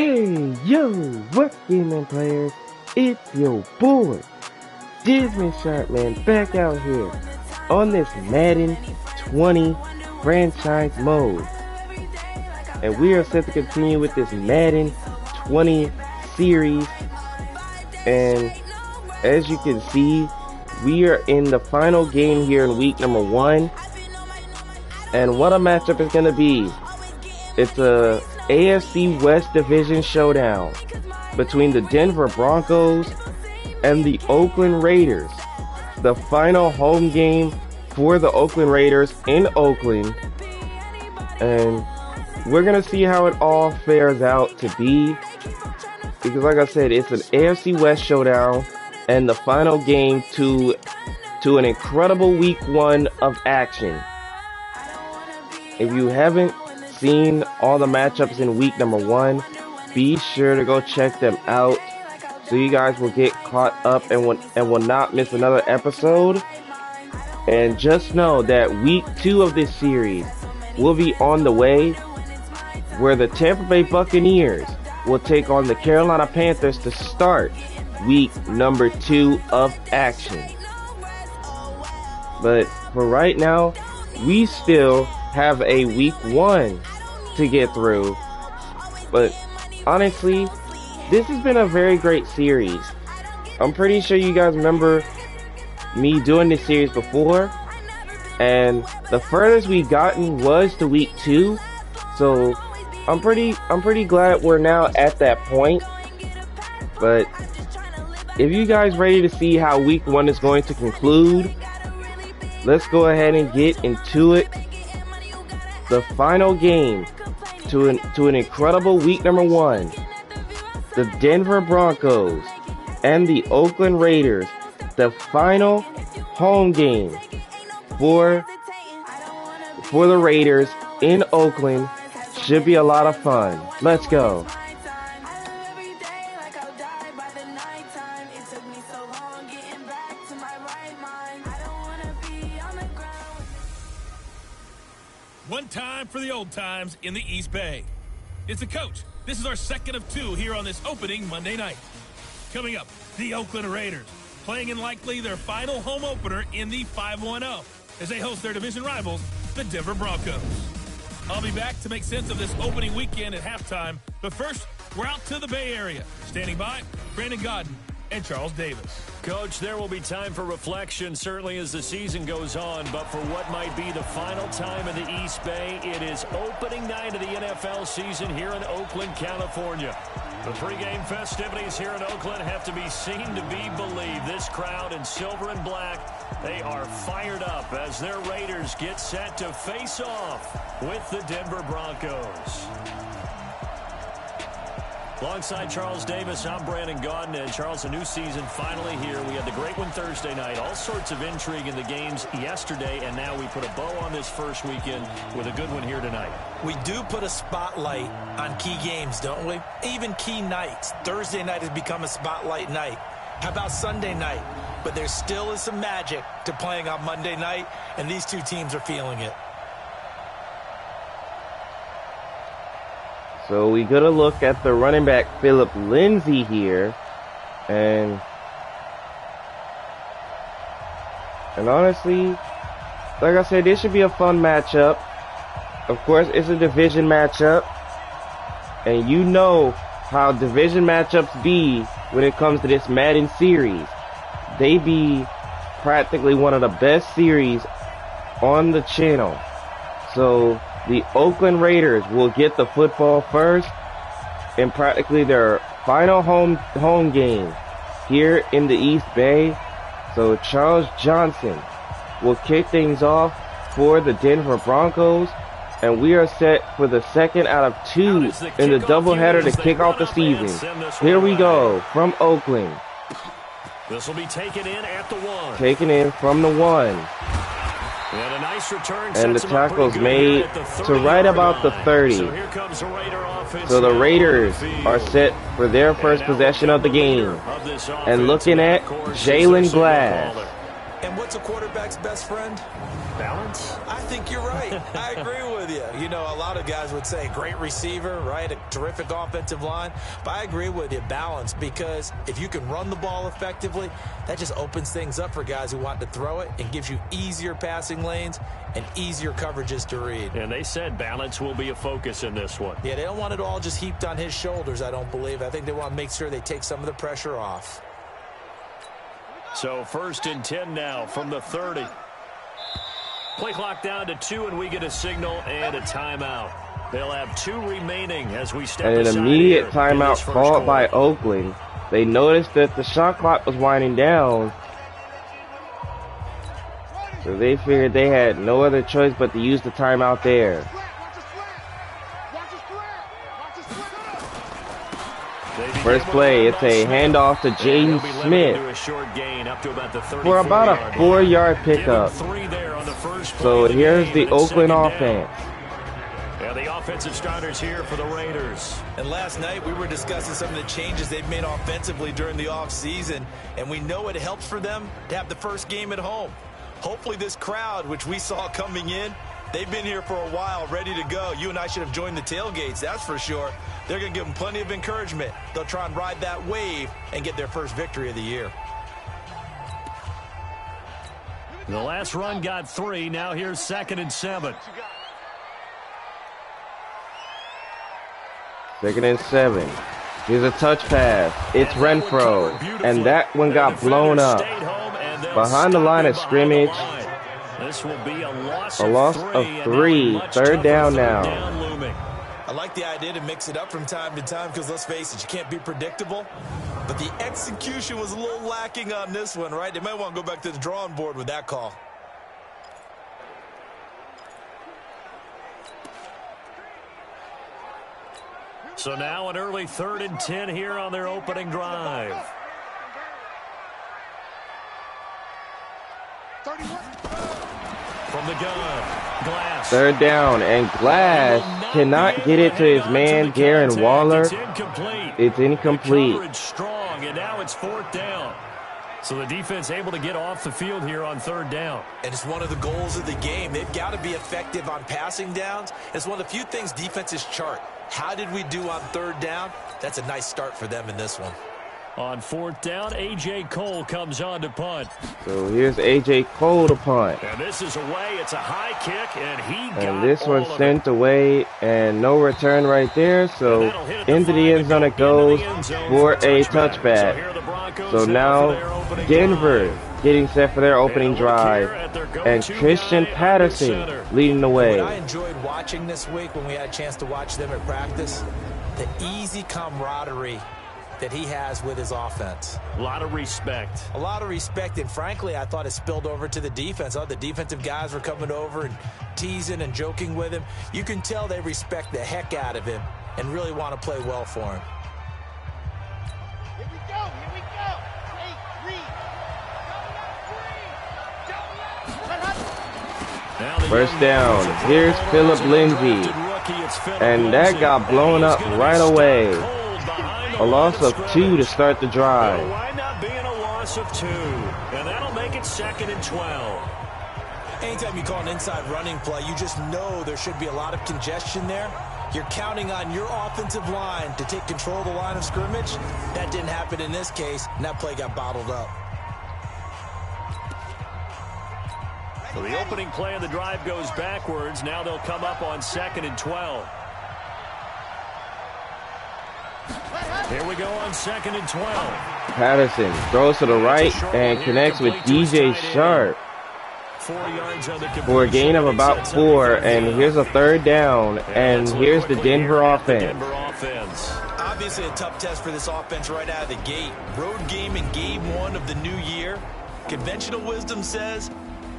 Hey, yo, what's gaming players? It's your boy, Disney Sharpman, back out here on this Madden 20 franchise mode. And we are set to continue with this Madden 20 series. And as you can see, we are in the final game here in week number 1. And what a matchup is going to be. It's a AFC West Division showdown between the Denver Broncos and the Oakland Raiders. The final home game for the Oakland Raiders in Oakland. And we're going to see how it all fares out to be. Because like I said, it's an AFC West showdown and the final game to an incredible week 1 of action. If you haven't seen all the matchups in week number 1, be sure to go check them out so you guys will get caught up and will not miss another episode. And just know that week 2 of this series will be on the way, where the Tampa Bay Buccaneers will take on the Carolina Panthers to start week number 2 of action. But for right now, we still have a week 1 to get through. But honestly, this has been a very great series. I'm pretty sure you guys remember me doing this series before, and the furthest we've gotten was to week 2. So I'm pretty glad we're now at that point. But if you guys ready to see how week 1 is going to conclude, let's go ahead and get into it. The final game to an incredible week number 1. The Denver Broncos and the Oakland Raiders. The final home game for the Raiders in Oakland. Should be a lot of fun. Let's go. One time for the old times in the East Bay. It's the coach. This is our second of 2 here on this opening Monday night. Coming up, the Oakland Raiders, playing in likely their final home opener in the 5-1-0 as they host their division rivals, the Denver Broncos. I'll be back to make sense of this opening weekend at halftime, but first, we're out to the Bay Area. Standing by, Brandon Godden and Charles Davis. Coach, there will be time for reflection, certainly as the season goes on, but for what might be the final time in the East Bay, it is opening night of the NFL season here in Oakland, California. The pregame festivities here in Oakland have to be seen to be believed. This crowd in silver and black, they are fired up as their Raiders get set to face off with the Denver Broncos. Alongside Charles Davis, I'm Brandon Godden. And Charles, a new season finally here. We had the great one Thursday night. All sorts of intrigue in the games yesterday, and now we put a bow on this first weekend with a good one here tonight. We do put a spotlight on key games, don't we? Even key nights. Thursday night has become a spotlight night. How about Sunday night? But there still is some magic to playing on Monday night, and these two teams are feeling it. So we got to look at the running back Philip Lindsay here, and honestly, like I said, this should be a fun matchup. Of course, it's a division matchup, and you know how division matchups be when it comes to this Madden series. They be practically one of the best series on the channel. So the Oakland Raiders will get the football first in practically their final home game here in the East Bay. So Charles Johnson will kick things off for the Denver Broncos, and we are set for the second out of 2 in the doubleheader to kick off the season. Here we go from Oakland. This will be taken in at the 1. Taken in from the 1. And a nice return, and the tackle's made to right about the 30. So the Raiders are set for their first possession of the game. And looking at Jalen Glass. And what's a quarterback's best friend? Balance? I think you're right. I agree with you. You know, a lot of guys would say great receiver, right? A terrific offensive line. But I agree with you, balance, because if you can run the ball effectively, that just opens things up for guys who want to throw it and gives you easier passing lanes and easier coverages to read. And they said balance will be a focus in this one. Yeah, they don't want it all just heaped on his shoulders, I don't believe. I think they want to make sure they take some of the pressure off. So 1st and 10 now from the 30. Play clock down to 2, and we get a signal and a timeout. They'll have 2 remaining as we step and aside. An immediate here timeout called by Oakland. They noticed that the shot clock was winding down, so they figured they had no other choice but to use the timeout there. First play, it's a handoff to Jaden Smith for about a 4-yard pickup. So here's the Oakland offense. Yeah, the offensive starters here for the Raiders. And last night we were discussing some of the changes they've made offensively during the offseason, and we know it helps for them to have the first game at home. Hopefully this crowd, which we saw coming in, they've been here for a while, ready to go. You and I should have joined the tailgates, that's for sure. They're going to give them plenty of encouragement. They'll try and ride that wave and get their first victory of the year. The last run got 3. Now here's 2nd and 7. 2nd and 7. Here's a touch pass. It's Renfro. And that one got blown up. Behind the line of scrimmage. This will be a loss of 3. 3rd down now. I like the idea to mix it up from time to time because, let's face it, you can't be predictable. But the execution was a little lacking on this one, right? They might want to go back to the drawing board with that call. So now an early 3rd and 10 here on their opening drive. From the gun, Glass. 3rd down, and Glass cannot get it to his man, Darren Waller. It's incomplete. Coverage strong, and now it's 4th down. So the defense able to get off the field here on 3rd down. And it's one of the goals of the game. They've got to be effective on passing downs. It's one of the few things defenses chart. How did we do on 3rd down? That's a nice start for them in this one. On 4th down, A.J. Cole comes on to punt. So here's A.J. Cole to punt. And this is away. It's a high kick, and he got And this one's all of sent away, and no return right there. So into the end zone it goes for a touchback. So now Denver getting set for their opening drive, and Christian Patterson leading the way. What I enjoyed watching this week when we had a chance to watch them at practice, the easy camaraderie that he has with his offense. A lot of respect. A lot of respect, and frankly, I thought it spilled over to the defense. The defensive guys were coming over and teasing and joking with him. You can tell they respect the heck out of him and really want to play well for him. Here we go, here we go. First down. Here's Philip Lindsay. And that got blown up right away. A loss of 2 to start the drive. Why not being a loss of 2? And that'll make it 2nd and 12. Anytime you call an inside running play, you just know there should be a lot of congestion there. You're counting on your offensive line to take control of the line of scrimmage. That didn't happen in this case, and that play got bottled up. So the opening play of the drive goes backwards. Now they'll come up on 2nd and 12. Here we go on 2nd and 12. Patterson throws to the right and connects with DJ Sharp for a gain of about 4. And here's a 3rd down, and here's the Denver offense. Obviously a tough test for this offense right out of the gate. Road game in game 1 of the new year. Conventional wisdom says,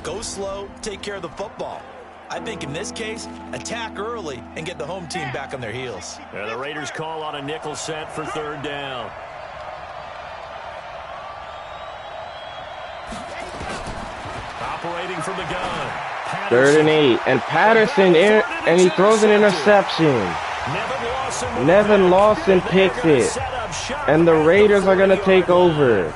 go slow, take care of the football. I think in this case, attack early and get the home team back on their heels. Yeah, the Raiders call on a nickel set for 3rd down. Operating from the gun. Patterson. 3rd and 8. And Patterson, and he throws an interception. Nevin Lawson picks it. And the Raiders are going to take over.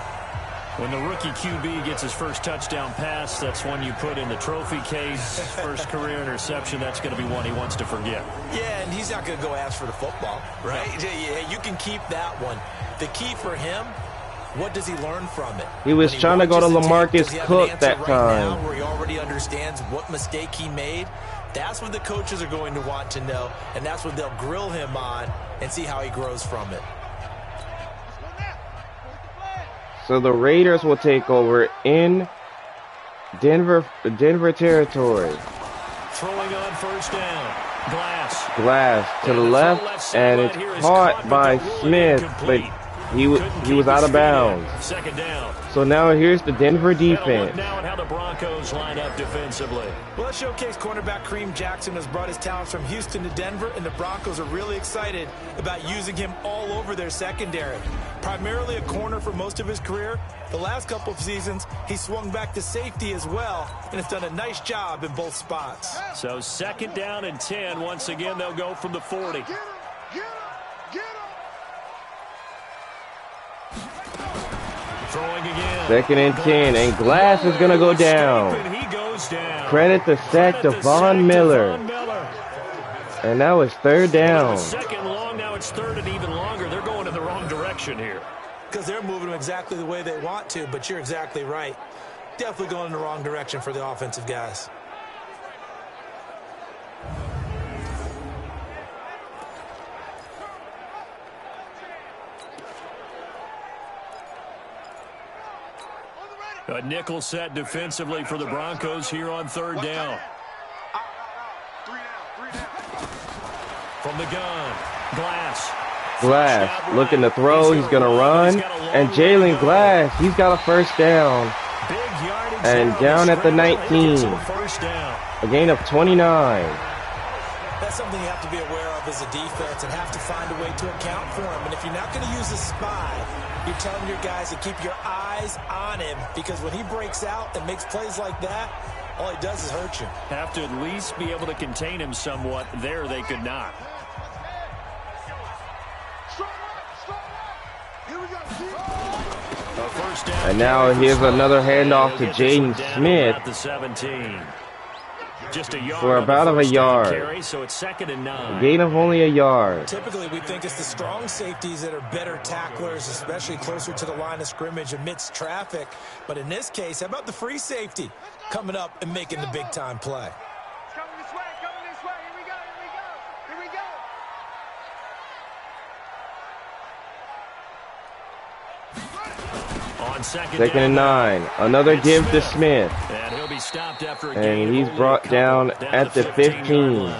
When the rookie QB gets his first touchdown pass, that's one you put in the trophy case. First career interception, that's going to be one he wants to forget. Yeah, and he's not going to go ask for the football, right? Yeah, you can keep that one. The key for him, what does he learn from it? He was trying to go to LaMarcus Cook that time. Where he already understands what mistake he made. That's what the coaches are going to want to know, and that's what they'll grill him on and see how he grows from it. So the Raiders will take over in Denver territory. Throwing on first down. Glass to the left, and it's caught by Smith, but he was out of bounds. Second down. So now here's the Denver defense. Look now at how the Broncos line up defensively. Well, let's showcase cornerback Kareem Jackson has brought his talents from Houston to Denver, and the Broncos are really excited about using him all over their secondary. Primarily a corner for most of his career, the last couple of seasons he swung back to safety as well, and has done a nice job in both spots. So second down and 10. Once again, they'll go from the 40. Throwing again. Second and 10, and Glass is going to go down. He goes down. Credit the sack to Von Miller. And now it's third down. Second long, now it's third and even longer. They're going in the wrong direction here. Because they're moving them exactly the way they want to, but you're exactly right. Definitely going in the wrong direction for the offensive guys. A nickel set defensively for the Broncos here on third down. From the gun, Glass looking to throw. He's going to run. And Jalen Glass, he's got a first down. And down at the 19. A gain of 29. That's something you have to be aware of as a defense and have to find a way to account for him. And if you're not going to use a spy, you're telling your guys to keep your eyes on him, because when he breaks out and makes plays like that, all he does is hurt you. Have to at least be able to contain him somewhat. There they could not. And now here's another handoff to Jaden Smith. The 17. Just a yard for about a yard. Carry, so it's second and 9. Gain of only a yard. Typically, we think it's the strong safeties that are better tacklers, especially closer to the line of scrimmage amidst traffic. But in this case, how about the free safety coming up and making the big-time play? Coming this way, here we go, here we go. On second and 9. Another give to Smith. And he'll be stopped after a and he's brought down at the 15.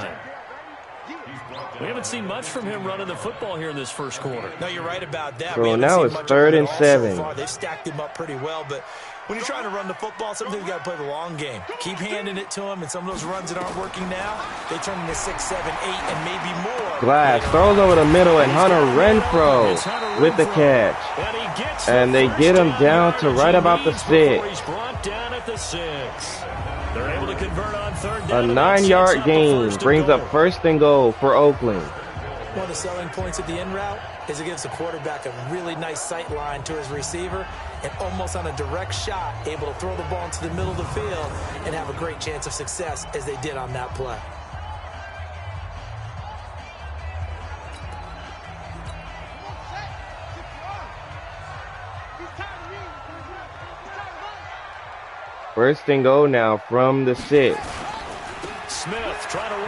We haven't seen much from him running the football here in this first quarter. No, you're right about that. So now it's third and 7. So they've stacked him up pretty well, but when you're trying to run the football, sometimes you got to play the long game. Keep handing it to him, and some of those runs that aren't working now, they turn into 6, 7, 8, and maybe more. Glass throws over the middle, and Hunter Renfrow with the catch. And they get him down to right about the 6. They're able to convert on third A down. 9-yard gain brings up first and goal for Oakland. One of the selling points of the in route is it gives the quarterback a really nice sight line to his receiver, and almost on a direct shot, able to throw the ball into the middle of the field and have a great chance of success as they did on that play. First and goal now from the 6.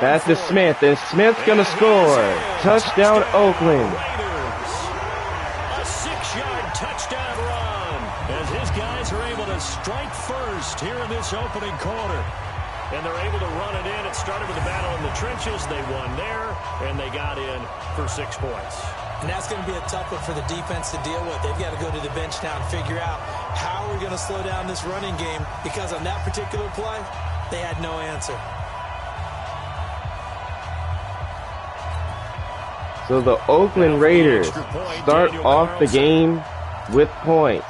Pass to Smith, and Smith's going to score. Touchdown, Oakland. A 6-yard touchdown run as his guys are able to strike first here in this opening quarter. And they're able to run it in. It started with a battle in the trenches. They won there, and they got in for 6 points. And that's going to be a tough one for the defense to deal with. They've got to go to the bench now and figure out how we're going to slow down this running game, because on that particular play, they had no answer. So the Oakland Raiders start off the game with points.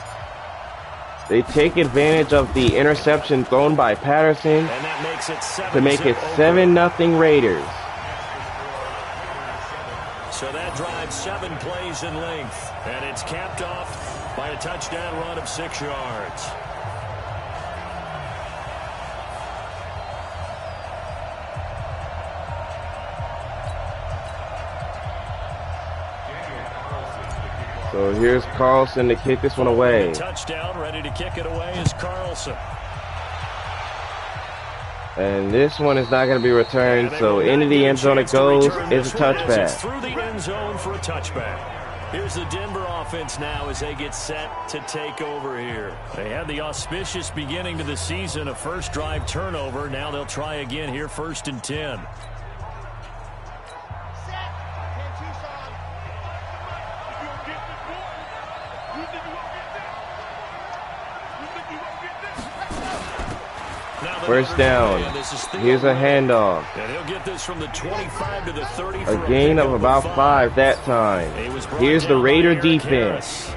They take advantage of the interception thrown by Patterson to make it 7-0 Raiders. So that drives 7 plays in length, and it's capped off by a touchdown run of 6 yards. So here's Carlson to kick this one away. Touchdown, ready to kick it away is Carlson. And this one is not going to be returned, so into the end zone it goes. It's a touchback. Through the end zone for a touchback. Here's the Denver offense now as they get set to take over here. They had the auspicious beginning to the season, a first drive turnover. Now they'll try again here, 1st and 10. First down. Here's a handoff. And he'll get this from the 25 to the 30. A gain of about 5 that time. Here's the Raider defense.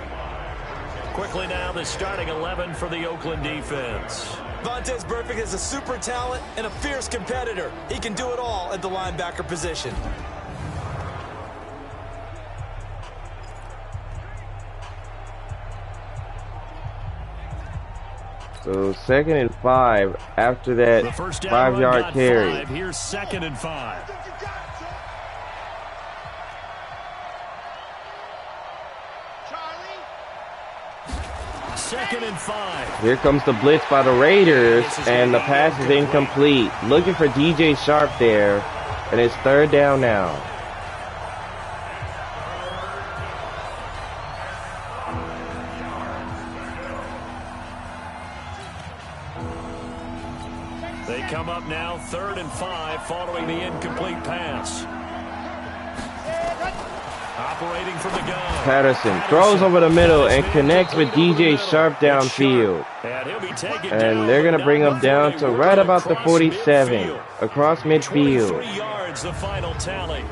Quickly now, the starting 11 for the Oakland defense. Vontaze Burfict is a super talent and a fierce competitor. He can do it all at the linebacker position. So 2nd and 5 after that 5-yard carry. Here's 2nd and 5. Second and 5. Here comes the blitz by the Raiders, and the pass is incomplete. Looking for DJ Sharp there, and it's 3rd down now. They come up now 3rd and 5 following the incomplete pass. Operating from the gun. Patterson throws over the middle and connects with DJ Sharp downfield. And they're going to bring him down to right about the 47 across midfield. 23 yards, the final tally.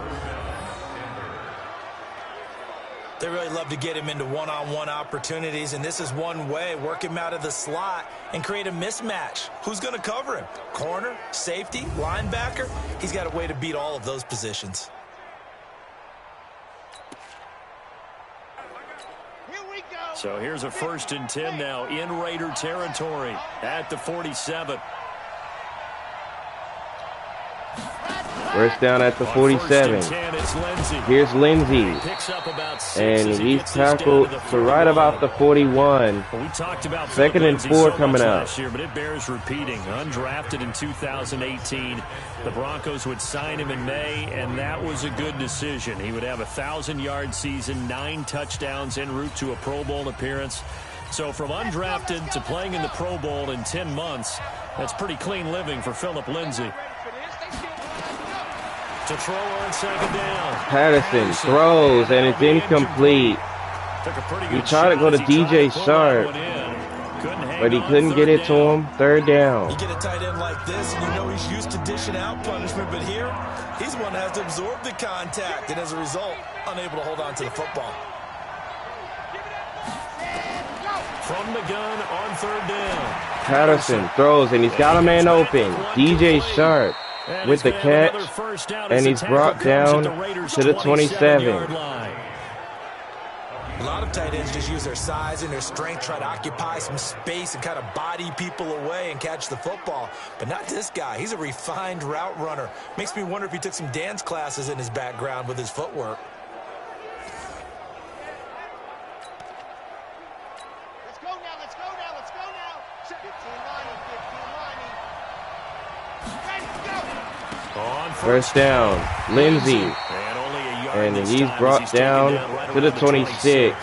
They really love to get him into one-on-one opportunities, and this is one way. Work him out of the slot and create a mismatch. Who's going to cover him? Corner, safety, linebacker? He's got a way to beat all of those positions. So here's a 1st and 10 now in Raider territory at the 47. First down at the 47. Here's Lindsey. And he's tackled to right about the 41. We talked about 2nd and 4 coming up. Year, but it bears repeating. Undrafted in 2018. The Broncos would sign him in May, and that was a good decision. He would have a 1,000-yard season, 9 touchdowns en route to a Pro Bowl appearance. So from undrafted to playing in the Pro Bowl in 10 months, that's pretty clean living for Philip Lindsay. To throw on 2nd down. Patterson throws, and it's incomplete. He tried to go to DJ Sharp, but he couldn't get it to him. 3rd down. You get a tight end like this, and you know he's used to dishing out punishment, but here, he's the one that has to absorb the contact, and as a result, unable to hold on to the football. From the gun on 3rd down. Patterson throws, and he's got a man open. DJ Sharp with the catch, and he's brought down to the 27. A lot of tight ends just use their size and their strength, try to occupy some space and kind of body people away and catch the football. But not this guy. He's a refined route runner. Makes me wonder if he took some dance classes in his background with his footwork. Let's go now, let's go now, let's go now. 15 lining, 15 lining. Ready, go. On First down, Lindsey. And he's brought down to the 26.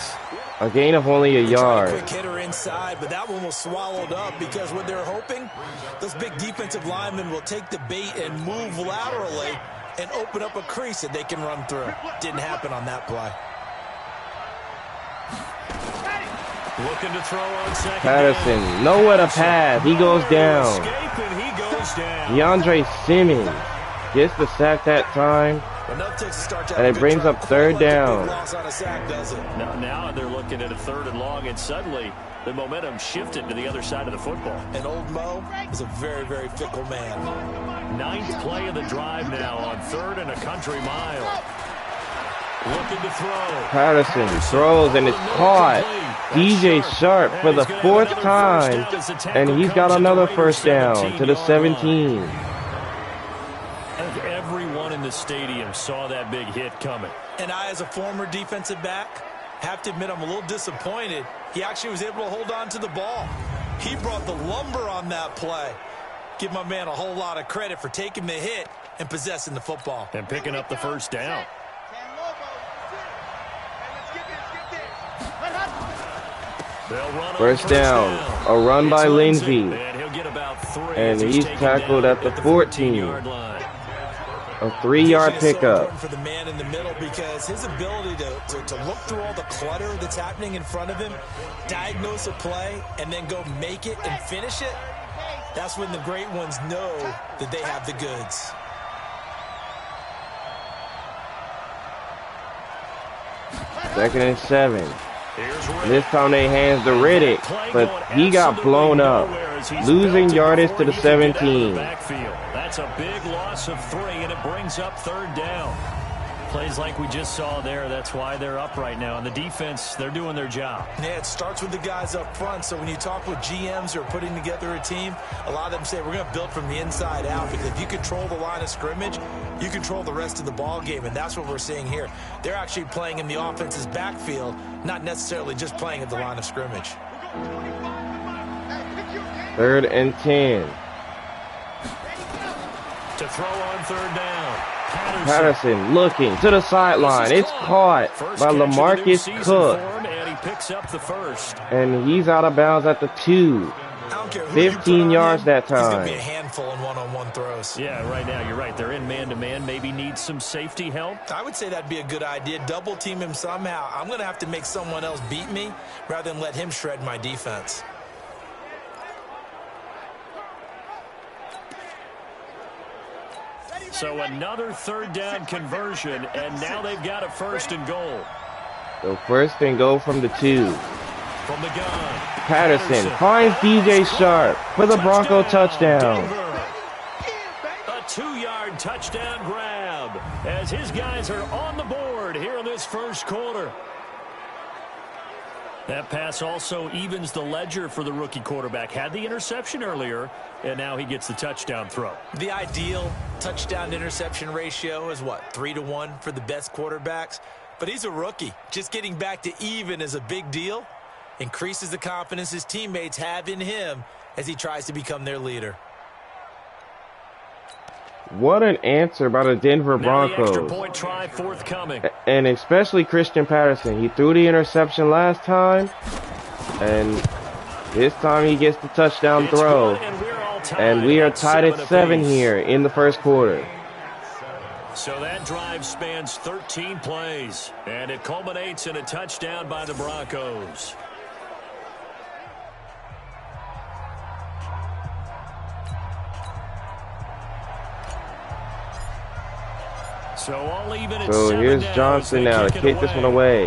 A gain of only a yard. Quick hitter inside, but that one was swallowed up because what they're hoping, those big defensive linemen will take the bait and move laterally and open up a crease that they can run through. Didn't happen on that play. Looking to throw on 2nd. Patterson, nowhere to pass. He goes down. DeAndre Simmons gets the sack that time. And it brings up 3rd down. Now they're looking at a 3rd and long, and suddenly the momentum shifted to the other side of the football. And old Mo is a very, very fickle man. 9th play of the drive now on 3rd and a country mile. Looking to throw. Patterson throws, and it's caught. DJ Sharp for the 4th time, and he's got another first down to the 17. Everyone in the stadium saw that big hit coming. And I, as a former defensive back, have to admit I'm a little disappointed. He actually was able to hold on to the ball. He brought the lumber on that play. Give my man a whole lot of credit for taking the hit and possessing the football. And picking up the first down. First down, a run by Lindsey, and he's tackled at the 14. A 3-yard pickup. For the man in the middle, because his ability to look through all the clutter that's happening in front of him, diagnose a play, and then go make it and finish it, that's when the great ones know that they have the goods. Second and 7. This time they hands to Riddick, but he got blown up, losing yardage to the 17. That's a big loss of 3, and it brings up 3rd down. Plays like we just saw there, that's why they're up right now. And the defense, they're doing their job. Yeah, it starts with the guys up front. So when you talk with GMs who are putting together a team, a lot of them say we're going to build from the inside out, because if you control the line of scrimmage, you control the rest of the ball game, and that's what we're seeing here. They're actually playing in the offense's backfield, not necessarily just playing at the line of scrimmage. 3rd and 10. To throw on 3rd down. Patterson looking to the sideline. It's caught by LaMarcus Cook. And he picks up the first. And he's out of bounds at the 2. 15 yards that time. He's going to be a handful in one-on-one throws. Yeah, right now, you're right. They're in man-to-man. Maybe needs some safety help. I would say that'd be a good idea. Double team him somehow. I'm going to have to make someone else beat me rather than let him shred my defense. So another 3rd down conversion, and now they've got a 1st and goal. So 1st and goal from the 2. From the gun, Patterson finds DJ Sharp for the Bronco touchdown. A 2-yard touchdown grab as his guys are on the board here in this 1st quarter. That pass also evens the ledger for the rookie quarterback. Had the interception earlier, and now he gets the touchdown throw. The ideal touchdown-interception ratio is what, 3-to-1 for the best quarterbacks? But he's a rookie. Just getting back to even is a big deal. Increases the confidence his teammates have in him as he tries to become their leader. What an answer by the Denver Broncos. Extra point try forthcoming. And especially Christian Patterson. He threw the interception last time, and this time he gets the touchdown throw. And we are tied at 7 here in the 1st quarter. So that drive spans 13 plays, and it culminates in a touchdown by the Broncos. So all even at 7 here's Johnson now to kick this one away.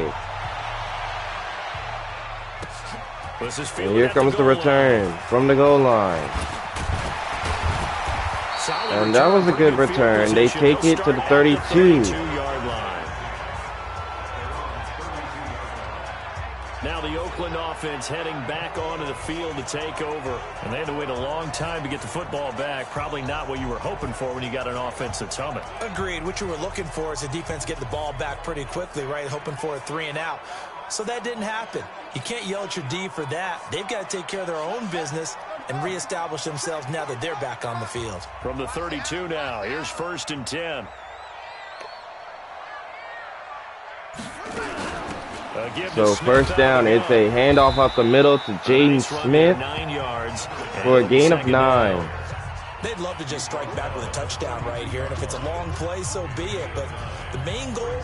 And here comes the return from the goal line. And that was a good return. They take it to the 32. Now the Oakland offense heading back onto the field to take over. And they had to wait a long time to get the football back. Probably not what you were hoping for when you got an offense that's humming. Agreed. What you were looking for is the defense get the ball back pretty quickly, right? Hoping for a 3-and-out. So that didn't happen. You can't yell at your D for that. They've got to take care of their own business and reestablish themselves now that they're back on the field. From the 32 now, here's 1st and 10. So 1st down, it's a handoff up the middle to Jaden Smith for a gain of 9. They'd love to just strike back with a touchdown right here, and if it's a long play, so be it. But the main goal,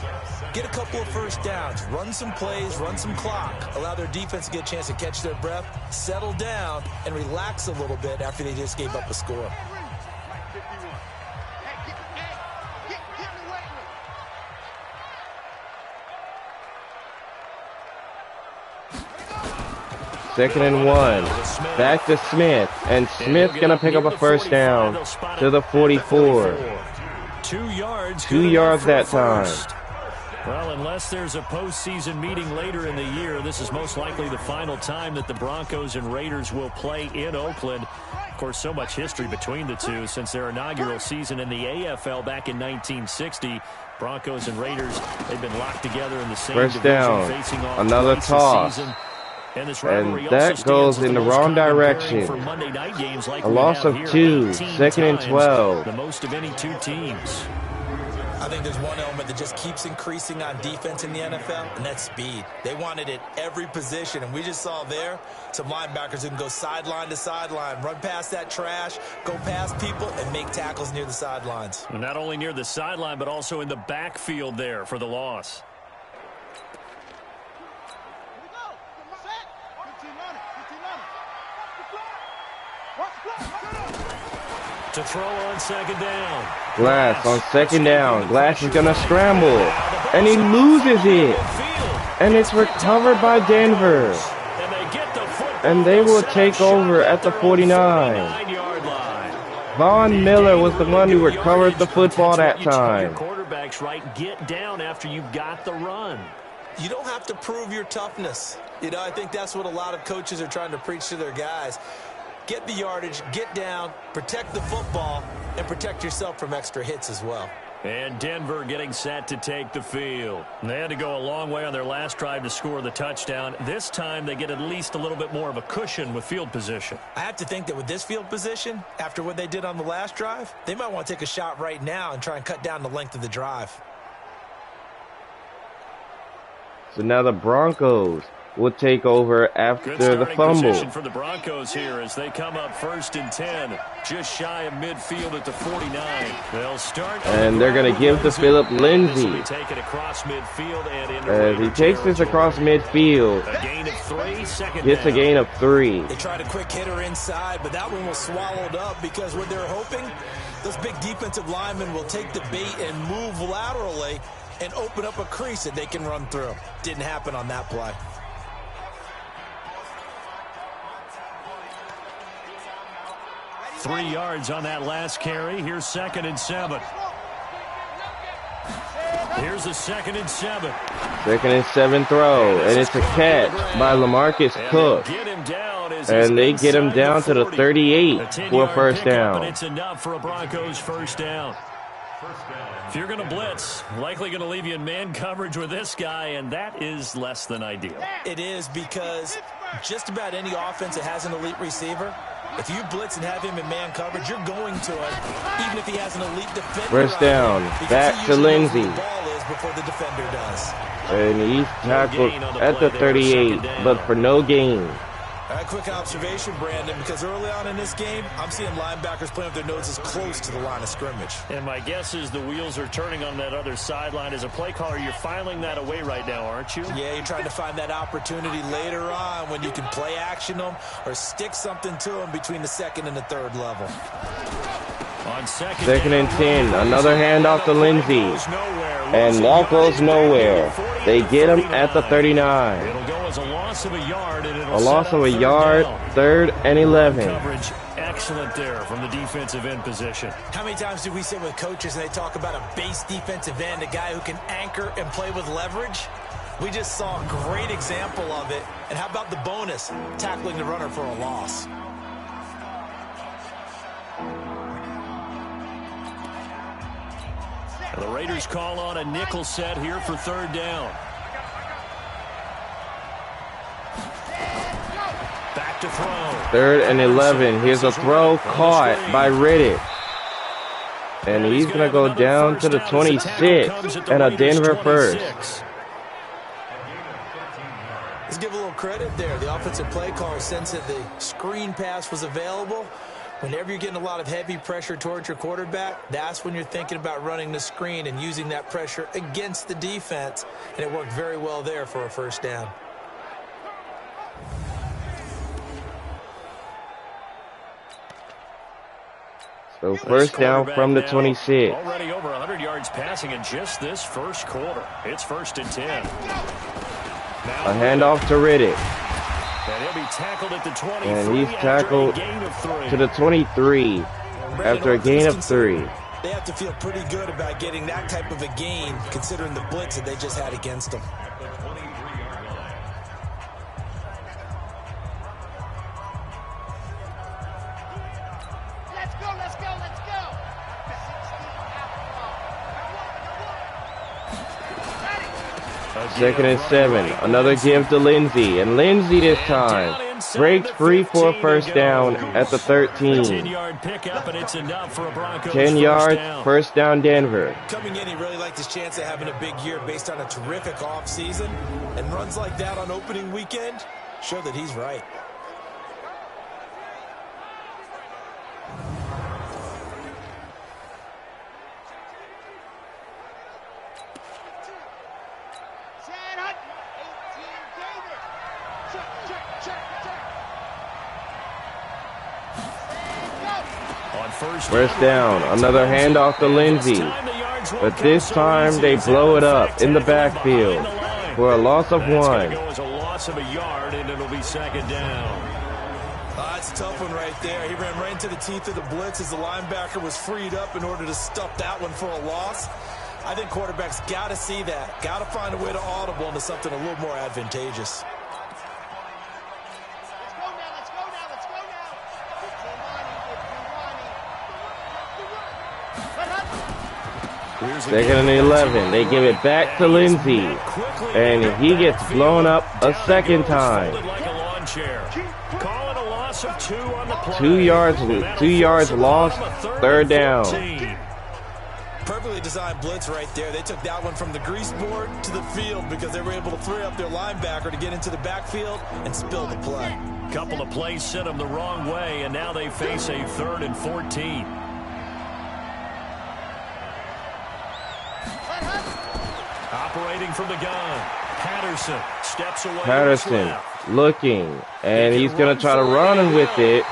get a couple of 1st downs, run some plays, run some clock, allow their defense to get a chance to catch their breath, settle down, and relax a little bit after they just gave up a score. Second and 1. Back to Smith. And Smith's going to pick up a 1st down to the 44. 2 yards. 2 yards that time. Well, unless there's a postseason meeting later in the year, this is most likely the final time that the Broncos and Raiders will play in Oakland. Of course, so much history between the two since their inaugural season in the AFL back in 1960. Broncos and Raiders, they've been locked together in the same First division, down, facing off another twice toss. a season. And that goes in the wrong direction. Like a loss of 2, second and 12. The most of any two teams. I think there's one element that just keeps increasing on defense in the NFL, and that's speed. They want it at every position, and we just saw there some linebackers who can go sideline to sideline, run past that trash, go past people, and make tackles near the sidelines. And not only near the sideline, but also in the backfield there for the loss. To throw on second down. Glass on second down. Glass is going to scramble. And he loses it. And it's recovered by Denver. And they will take over at the 49. Von Miller was the one who recovered the football that time. Quarterbacks right, get down after you got the run. You don't have to prove your toughness. You know, I think that's what a lot of coaches are trying to preach to their guys. Get the yardage, get down, protect the football, and protect yourself from extra hits as well. And Denver getting set to take the field. They had to go a long way on their last drive to score the touchdown. This time they get at least a little bit more of a cushion with field position. I have to think that with this field position, after what they did on the last drive, they might want to take a shot right now and try and cut down the length of the drive. So now the Broncos will take over after the fumble. Position for the Broncos here as they come up 1st and 10, just shy of midfield at the 49. They'll start, and they're going to give to Philip Lindsay. As he takes this across midfield, a gain of 3, second gets down. a gain of 3. They tried a quick hitter inside, but that one was swallowed up because what they're hoping, those big defensive linemen will take the bait and move laterally and open up a crease that they can run through. Didn't happen on that play. Three yards on that last carry. Here's 2nd and 7. Here's the 2nd and 7. 2nd and 7 throw, and it's a catch by LaMarcus Cook. And they get him down to the 38 for a first down. It's enough for a Broncos first down. If you're going to blitz, likely going to leave you in man coverage with this guy, and that is less than ideal. It is because just about any offense that has an elite receiver, if you blitz and have him in man coverage, you're going to him, even if he has an elite defender. First down, back to Lindsay. The ball is before the defender does. And he's tackled at the 38, but for no gain. A quick observation, Brandon, because early on in this game, I'm seeing linebackers playing with their noses close to the line of scrimmage. And my guess is the wheels are turning on that other sideline. As a play caller, you're filing that away right now, aren't you? Yeah, you're trying to find that opportunity later on when you can play action them or stick something to them between the 2nd and the 3rd level. On second and 10, another handoff to Lindsay. And that goes nowhere. They get him at the 39. It'll go as a loss of a yard. And a loss of a yard, 3rd and 11. Coverage excellent there from the defensive end position. How many times do we sit with coaches and they talk about a base defensive end, a guy who can anchor and play with leverage? We just saw a great example of it. And how about the bonus, tackling the runner for a loss? The Raiders call on a nickel set here for 3rd down. Back to throw. 3rd and 11. Here's a throw caught by Riddick. And he's going to go down to the 26 and a Denver first. Let's give a little credit there. The offensive play caller sensed that the screen pass was available. Whenever you're getting a lot of heavy pressure towards your quarterback, that's when you're thinking about running the screen and using that pressure against the defense. And it worked very well there for a first down. So first down from the 26. Already over 100 yards passing in just this first quarter. It's 1st and 10. A handoff to Riddick. And he'll be tackled at the 23. And he's tackled to the 23 after a gain of 3. They have to feel pretty good about getting that type of a gain, considering the blitz that they just had against them. Let's go, let's go, let's go. 16 2nd and 7. Another give to Lindsey. And Lindsey this time breaks free for a first down at the 13. 10-yard pickup, and it's enough for a Broncos 10 yards, first down Denver. Coming in, he really liked his chance of having a big year based on a terrific offseason. And runs like that on opening weekend show that he's right. First down, another handoff to Lindsey. But this time they blow it up in the backfield for a loss of 1. It's a loss of a yard, and it'll be 2nd down. That's a tough one right there. He ran right into the teeth of the blitz as the linebacker was freed up in order to stuff that one for a loss. I think quarterbacks got to see that. Got to find a way to audible into something a little more advantageous. Second and 11. They give it back to Lindsey. And he gets blown up a second time. 2 yards lost, 3rd down. Perfectly designed blitz right there. They took that one from the grease board to the field because they were able to free up their linebacker to get into the backfield and spill the play. Couple of plays sent them the wrong way, and now they face a 3rd and 14. Operating from the gun, Patterson steps away. Patterson looking, and he's going to try to run with it,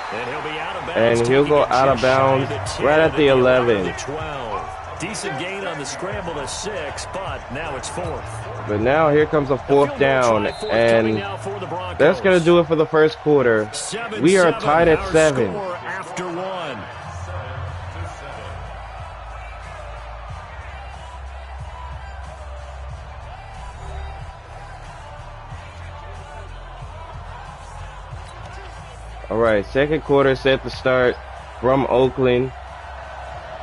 and he'll go out of bounds right at the 11. Decent gain on the scramble to 6, but now it's 4th. But now here comes a 4th down, and that's going to do it for the first quarter. We are tied at 7. After 1. All right, second quarter set to start from Oakland.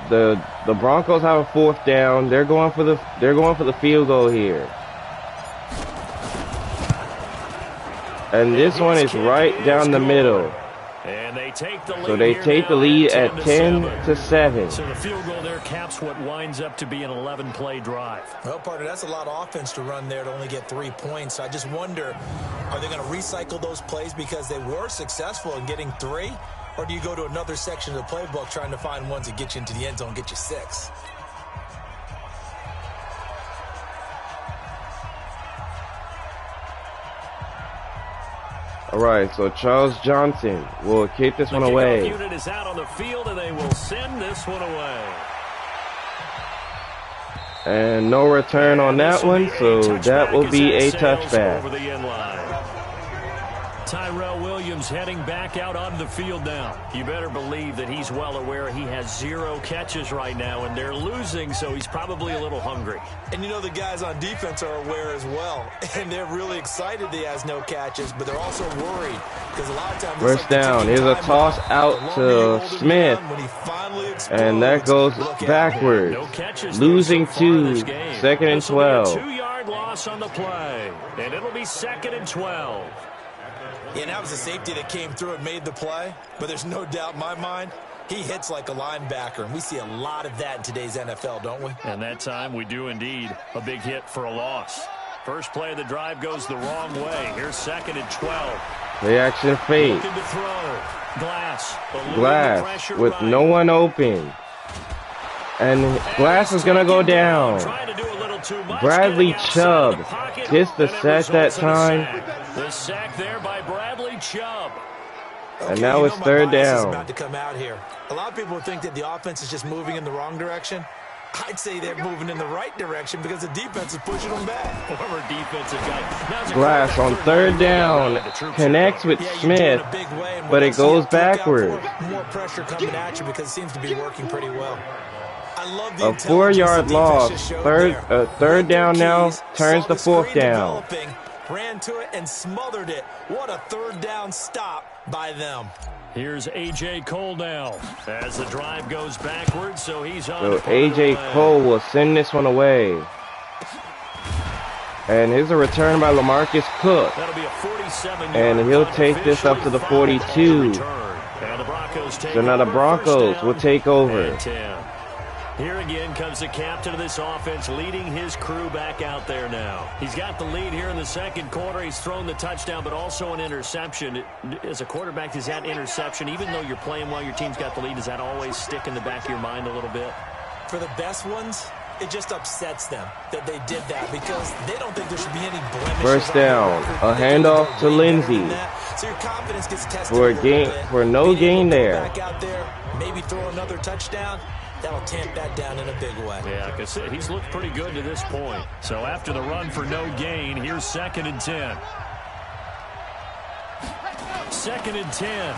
The Broncos have a 4th down. They're going for the field goal here. And this one is right down the middle. And they take the lead. So they take the lead at 10-7. So the field goal there caps what winds up to be an 11-play drive. Well, partner, that's a lot of offense to run there to only get 3 points. I just wonder, are they going to recycle those plays because they were successful in getting 3? Or do you go to another section of the playbook trying to find ones that get you into the end zone and get you 6? All right, so Charles Johnson will kick this one away. The unit is out on the field, and they will send this one away. And no return on that one, so that will be a touchback. Over the end line. Tyrell Williams heading back out onto the field now. You better believe that he's well aware he has 0 catches right now, and they're losing, so he's probably a little hungry. And you know the guys on defense are aware as well, and they're really excited that he has no catches, but they're also worried because a lot of times first down. Here's a toss out to Smith, and that goes backward. Losing 2, 2nd and 12. 2-yard loss on the play, and it'll be 2nd and 12. Yeah, and that was a safety that came through and made the play, but there's no doubt in my mind he hits like a linebacker, and we see a lot of that in today's NFL, don't we? And that time we do indeed. A big hit for a loss. First play of the drive goes the wrong way. Here's 2nd and 12. Play action fake. Looking to throw. Glass with no one open. And Glass is going to go down. Bradley Chubb gets the sack that time. The sack there by Bradley Chubb. And now it's 3rd down. About to come out here. A lot of people think that the offense is just moving in the wrong direction. I'd say they're moving in the right direction because the defense is pushing them back. Former defensive guy. Glass on 3rd down connects with Smith, but it goes backward. More pressure coming at you because it seems to be working pretty well. I love the A 4-yard intelligence the defense loss. just showed Third there. down now. Keys, Turns saw to the 4th screen down. developing, ran to it and smothered it. What a third down stop by them. Here's A.J. Cole now as the drive goes backwards, so he's on. So A.J. Cole will send this one away. And here's a return by LaMarcus Cook. That'll be a 47-yard And he'll take this up to the 42. So now the Broncos will take over. Here again comes the captain of this offense, leading his crew back out there now. He's got the lead here in the second quarter. He's thrown the touchdown, but also an interception. As a quarterback, does that interception, even though you're playing while your team's got the lead, does that always stick in the back of your mind a little bit? For the best ones, it just upsets them that they did that because they don't think there should be any blemishes. First down, a handoff to Lindsey. So your confidence gets tested For no gain there. Back out there, maybe throw another touchdown. That'll tamp that down in a big way. Yeah, like I said, he's looked pretty good to this point. So after the run for no gain, here's 2nd and 10. 2nd and 10.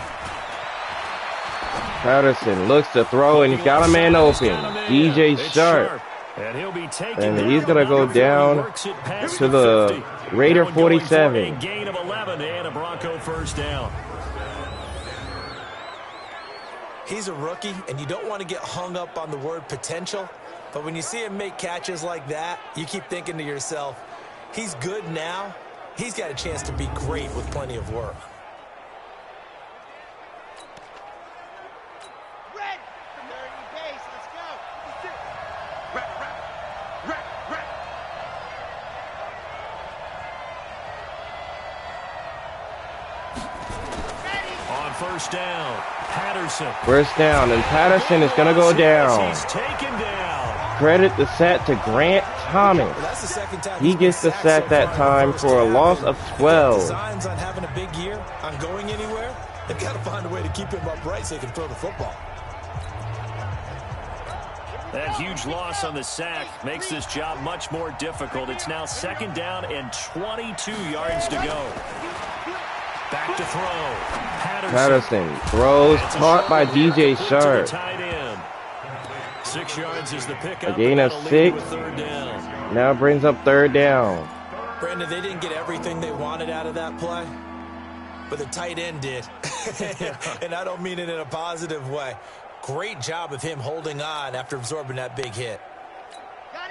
Patterson looks to throw, and he's got a man open. DJ Sharp. And he'll be taken And he's going to go down to the Raider 47. A gain of 11 and a Bronco first down. He's a rookie, and you don't want to get hung up on the word potential. But when you see him make catches like that, you keep thinking to yourself, he's good now. He's got a chance to be great with plenty of work. Red from their new base. Let's go. On first down, Patterson. First down, and Patterson is going to go down. He's taken down. Credit the sack to Grant Thomas. Well, that's the second time He gets the sack that time for a loss of 12. Designs on having a big year, on going anywhere. They've got to find a way to keep him upright so he can throw the football. That huge loss on the sack makes this job much more difficult. It's now 2nd down and 22 yards to go. Back to throw. Patterson throws, caught by DJ Sharp. 6 yards is the pickup. A gain of 6. Now brings up 3rd down. Brandon, they didn't get everything they wanted out of that play, but the tight end did. And I don't mean it in a positive way. Great job of him holding on after absorbing that big hit.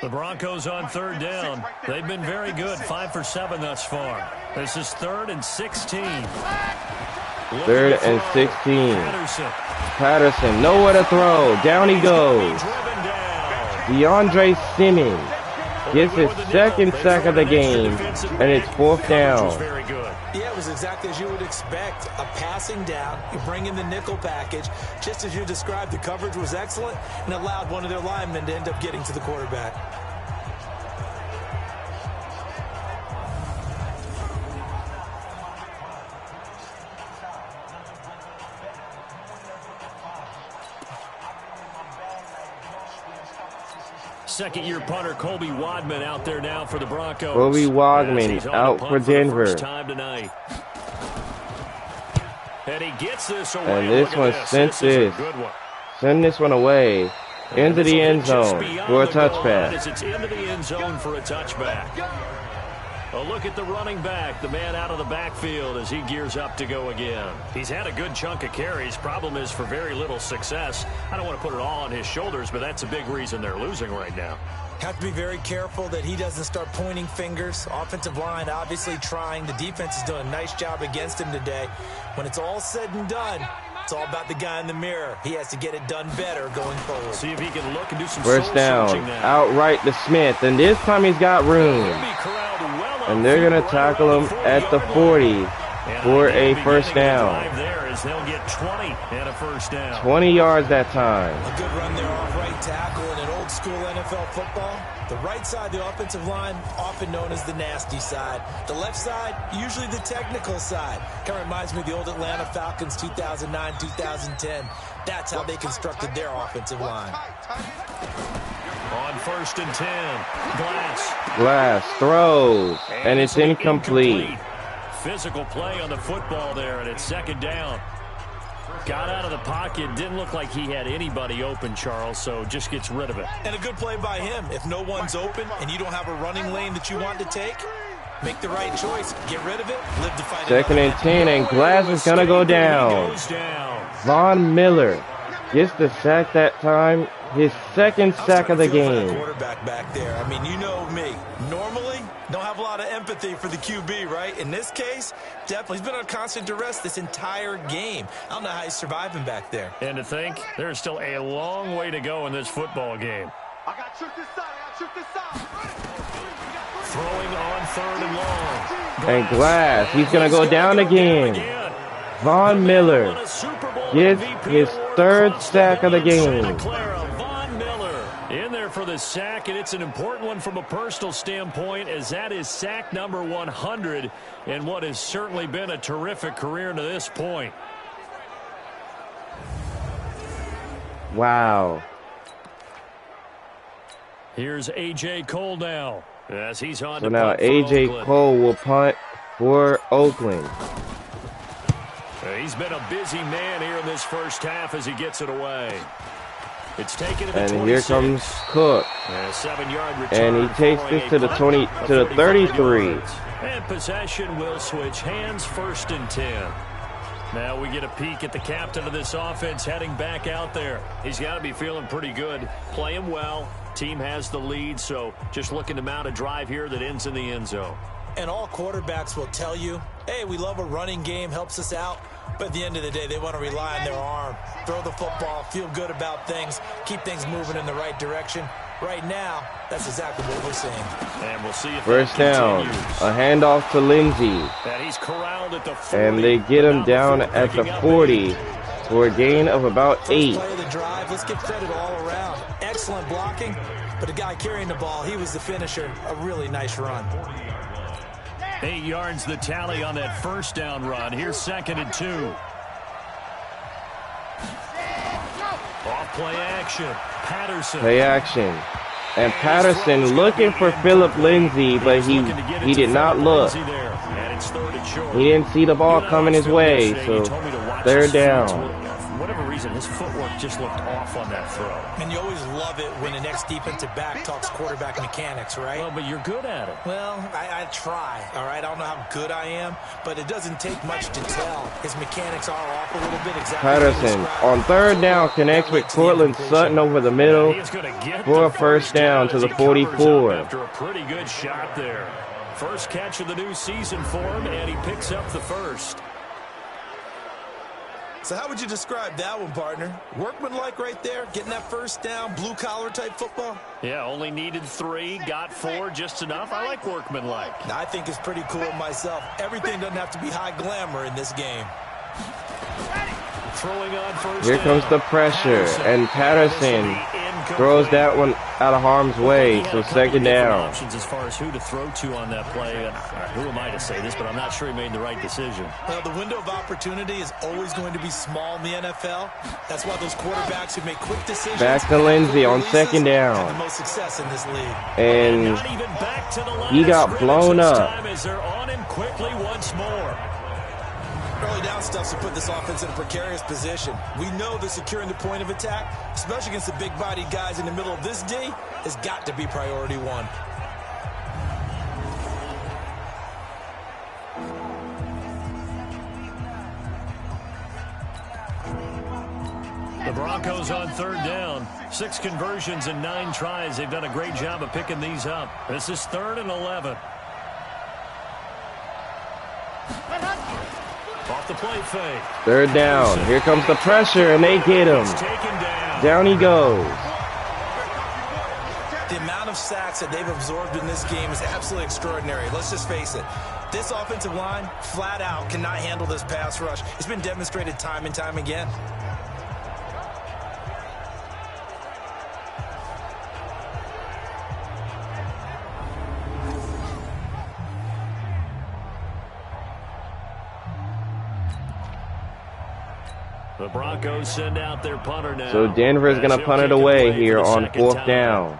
The Broncos on 3rd down. They've been very good, 5 for 7 thus far. This is 3rd and 16. 3rd and 16. Patterson, nowhere to throw. Down he goes. DeAndre Simmons gets his 2nd sack of the game, and it's 4th down. Yeah, it was exactly as you would expect. A passing down, you bring in the nickel package. Just as you described, the coverage was excellent and allowed one of their linemen to end up getting to the quarterback. Second-year punter Colby Wadman out there now for the Broncos. Colby Wadman out for Denver. First time tonight. And he gets this away. And this one sent this. Send this one away into the end zone for a touchback. It's into the end zone for a touchback. A look at the running back, the man out of the backfield as he gears up to go again. He's had a good chunk of carries. Problem is for very little success. I don't want to put it all on his shoulders, but that's a big reason they're losing right now. Have to be very careful that he doesn't start pointing fingers. Offensive line obviously trying. The defense is doing a nice job against him today. When it's all said and done, it's all about the guy in the mirror. He has to get it done better going forward. See if he can look and do some first down, outright to Smith, and this time he's got room. And they're going to tackle him at the 40 for a first down. They'll get 20 and a first down. 20 yards that time. A good run there off right tackle in an old school NFL football. The right side, the offensive line, often known as the nasty side. The left side, usually the technical side. Kind of reminds me of the old Atlanta Falcons 2009, 2010. That's how they constructed their offensive line. On 1st and 10, Glass throws, and it's incomplete. Physical play on the football there, and it's 2nd down. Got out of the pocket. Didn't look like he had anybody open, Charles, so just gets rid of it. And a good play by him. If no one's open and you don't have a running lane that you want to take, make the right choice. Get rid of it. Live to fight. Second and 10, and Glass is going to go down. Von Miller gets the sack that time. His second sack of the game. Quarterback back there. I mean, you know me. Normally, don't have a lot of empathy for the QB, right? In this case, definitely. He's been on constant duress this entire game. I don't know how he's surviving back there. And to think, there's still a long way to go in this football game. I got trick this side. I got trick this side. Throwing on third and long. And Glass, he's going to go down again. Von Miller gets his third sack of the game. In there for the sack, and it's an important one from a personal standpoint, as that is sack number 100 in what has certainly been a terrific career to this point. Wow. Here's A.J. Cole now, as he's on So to now punt for A.J. Oakland. Cole will punt for Oakland. He's been a busy man here in this first half as he gets it away. It's taken to the And 26. here comes Cook. And a 7-yard return. And he takes this to the 20 to the 33. And possession will switch hands, 1st and 10. Now we get a peek at the captain of this offense heading back out there. He's got to be feeling pretty good, playing well. Team has the lead, so just looking to mount a drive here that ends in the end zone. And all quarterbacks will tell you, hey, we love a running game, helps us out. But at the end of the day, they want to rely on their arm. Throw the football, feel good about things, keep things moving in the right direction. Right now, that's exactly what we're seeing. And we'll see if First down, a handoff to Lindsey. And he's corralled at the 40. And they get him down at the 40 for a gain of about 8. First play of the drive, let's give credit all around. Excellent blocking, but the guy carrying the ball, he was the finisher. A really nice run. 8 yards the tally on that first down run. Here's 2nd and 2. Off play action. Patterson. Play action. And Patterson looking for Philip Lindsay, but he did not look. He didn't see the ball coming his way, so third down. For whatever reason, his footwork just looked off on that throw. And you always love it when the next defensive back talks quarterback mechanics, right? Well, but you're good at it. Well, I try, all right? I don't know how good I am, but it doesn't take much to tell. His mechanics are off a little bit. Exactly. Patterson on third down connects with Cortland Sutton over the middle for a first down to the 44. After a pretty good shot there. First catch of the new season for him, and he picks up the first. So how would you describe that one, partner? Workmanlike right there, getting that first down, blue-collar type football? Yeah, only needed 3, got 4, just enough. I like workmanlike. I think it's pretty cool myself. Everything doesn't have to be high glamour in this game. Throwing on first Here comes the pressure, and Patterson throws that one out of harm's way, so second down. Options as far as who to throw to on that play. Who am I to say this, but I'm not sure he made the right decision. Well, the window of opportunity is always going to be small in the NFL. That's why those quarterbacks who make quick decisions. Back to Lindsey on second down. Have the most success in this league. And he got blown up. As they're on him quickly once more. Early down stuffs to put this offense in a precarious position. We know that securing the point of attack, especially against the big-bodied guys in the middle of this D, has got to be priority one. The Broncos on third down. 6 conversions and 9 tries. They've done a great job of picking these up. This is 3rd and 11. Off the play fake. Third down. Here comes the pressure, and they get him. Down he goes. The amount of sacks that they've absorbed in this game is absolutely extraordinary. Let's just face it. This offensive line, flat out, cannot handle this pass rush. It's been demonstrated time and time again. The Broncos send out their punter now. So Denver's going to punt it away here on 4th down.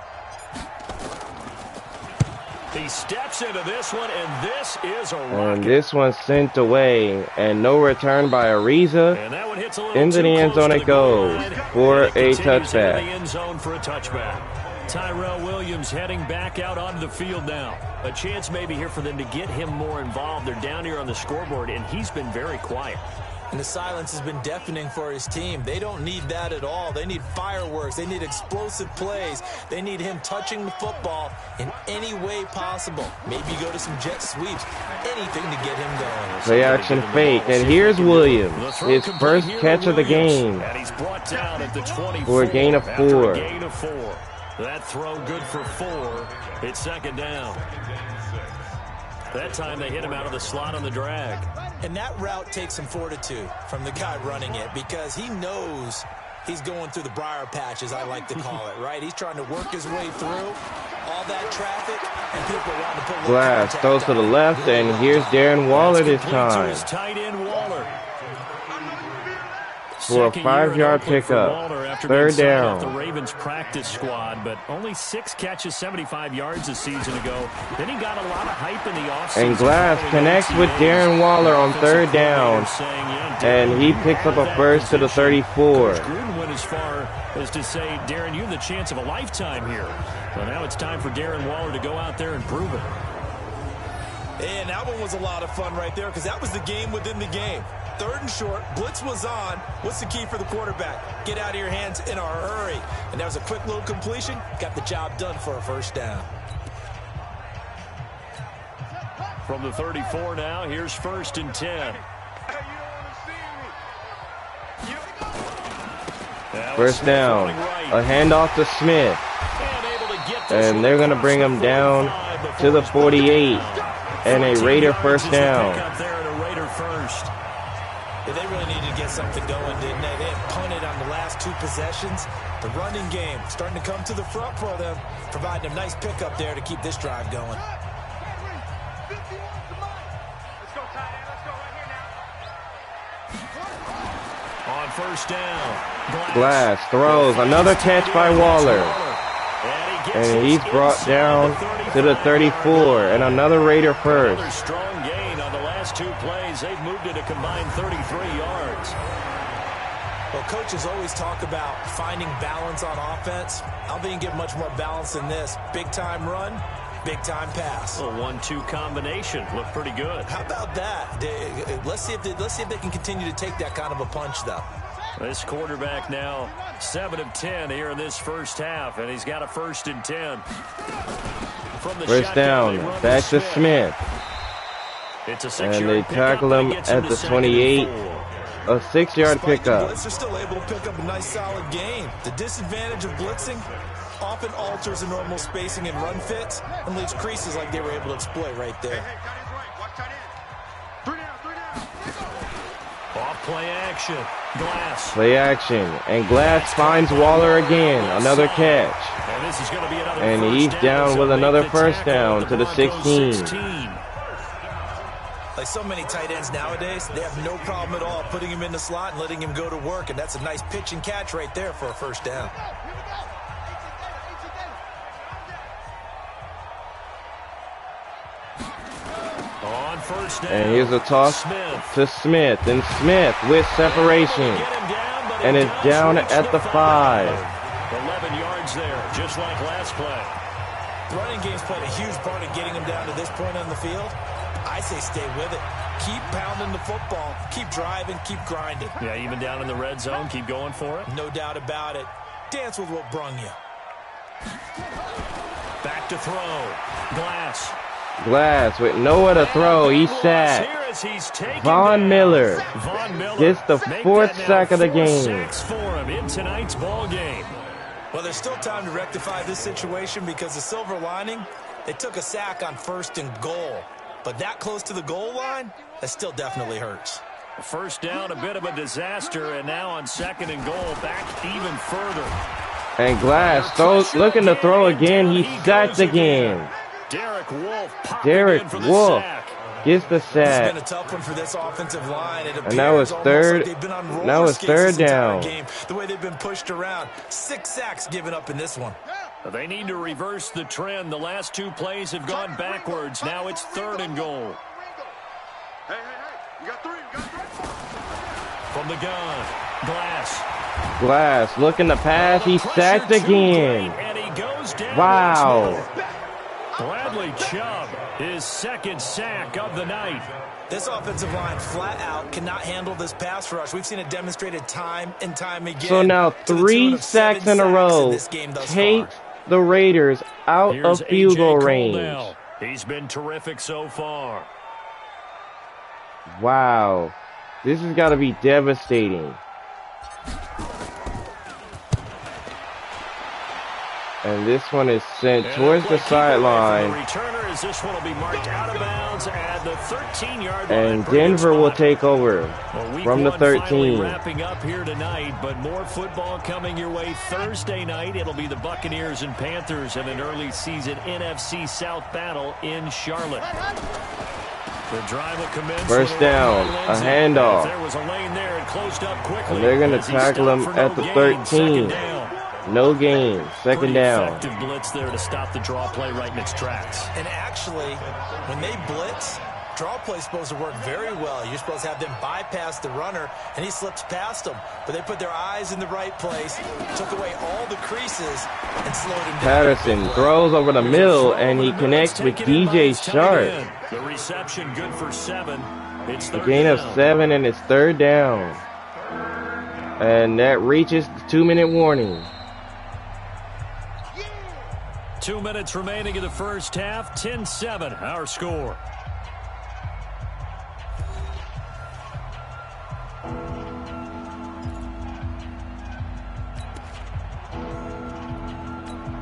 He steps into this one, and this is a rocket. And this one's sent away, and no return by Ariza. And that one hits a little Into the end zone it goes for a touchback. The end zone for a touchback. Tyrell Williams heading back out onto the field now. A chance maybe here for them to get him more involved. They're down here on the scoreboard, and he's been very quiet. And the silence has been deafening for his team. They don't need that at all. They need fireworks. They need explosive plays. They need him touching the football in any way possible. Maybe go to some jet sweeps. Anything to get him going. Play action fake. And here's Williams. His first catch of the game. And he's brought down at the 24 for a gain of 4. That throw good for 4. It's second down. That time they hit him out of the slot on the drag. And that route takes some fortitude from the guy running it because he knows he's going through the briar patch, as I like to call it, right? He's trying to work his way through all that traffic, and people around to put Glass throws to the left, and here's Darren Waller this time. Tight end Waller. For a 5-yard pickup. Third down. The Ravens practice squad, but only 6 catches, 75 yards a season ago. Then he got a lot of hype in the offseason. And Glass connects with Darren Waller on third down, and he picks up a first to the 34. Gruden went as far as to say, Darren, you have the chance of a lifetime here. So now it's time for Darren Waller to go out there and prove it. And that one was a lot of fun right there because that was the game within the game. 3rd and short, blitz was on. What's the key for the quarterback? Get out of your hands in a hurry. And that was a quick little completion. Got the job done for a first down. From the 34 now, here's 1st and 10. First down. A handoff to Smith. And they're going to bring him down to the 48. And a Raider first down. They really needed to get something going, didn't they? They had punted on the last 2 possessions. The running game starting to come to the front for them, providing a nice pickup there to keep this drive going. Let's go, tight end. Let's go right here now. On first down, Glass throws. Another catch by Waller. And he's brought down to the 34. And another Raider first. Another strong gain on the last 2 plays. They've moved it a combined 33 yards. Well, coaches always talk about finding balance on offense. I don't think you get much more balance than this. Big-time run, big-time pass. A 1-2 combination. Looked pretty good. How about that? Let's see if they can continue to take that kind of a punch, though. This quarterback now 7 of 10 here in this first half, and he's got a 1st and 10. From the first down, back to Smith. And they tackle him at the 28. A 6-yard pickup. Blitz are still able to pick up a nice solid gain. The disadvantage of blitzing often alters the normal spacing and run fits and leaves creases like they were able to exploit right there. Off play action. Glass. Play action. And Glass finds Waller again. Another catch. And this is going to be another and he's down with another first down to the 16. Like so many tight ends nowadays, they have no problem at all putting him in the slot and letting him go to work. And that's a nice pitch and catch right there for a first down. On first down. And here's a toss to Smith. And Smith with separation. And is down at the 5. 11 yards there, just like last play. The running game's played a huge part in getting him down to this point on the field. I say stay with it. Keep pounding the football. Keep driving. Keep grinding. Yeah, even down in the red zone, keep going for it. No doubt about it. Dance with what brung you. Back to throw. Glass with nowhere to throw. He's sacked. Von Miller gets the 4th sack of the game. For him in tonight's ball game. Well, there's still time to rectify this situation because the silver lining, they took a sack on 1st and goal. But that close to the goal line, that still definitely hurts. First down, a bit of a disaster, and now on 2nd and goal, back even further. And Glass throws, looking to throw again. He's sacked again. Derek Wolfe gets the sack. It's been a tough one for this offensive line. And that was third. That was third down. The way they've been pushed around. 6 sacks given up in this one. They need to reverse the trend. The last 2 plays have gone backwards. Now it's 3rd and goal. Hey, you got 3. From the gun, Glass looking to pass. He sacked again. And he goes down. Wow. Bradley Chubb, his 2nd sack of the night. This offensive line flat out cannot handle this pass rush. We've seen it demonstrated time and time again. So now 3 sacks in a row takes the Raiders out of field goal range. He's been terrific so far. Wow. This has got to be devastating. And this one is sent towards the sideline. Returner, as this one will be marked out of bounds at the 13-yard line. And Denver will take over from the 13. Wrapping up here tonight, but more football coming your way Thursday night. It'll be the Buccaneers and Panthers in an early season NFC South battle in Charlotte. The drive will commence. First down, a handoff. There was a lane there, it closed up quickly. And they're going to tackle him at the 13. No gain. Second down. Effective blitz there to stop the draw play right in its tracks. And actually, when they blitz, draw play's supposed to work very well. You're supposed to have them bypass the runner, and he slips past them. But they put their eyes in the right place, took away all the creases, and slowed him down. Patterson throws over the middle, and he connects with DJ Sharp. The reception good for 7. It's a gain of 7, and it's 3rd down. And that reaches the 2-minute warning. 2 minutes remaining in the first half. 10-7, our score.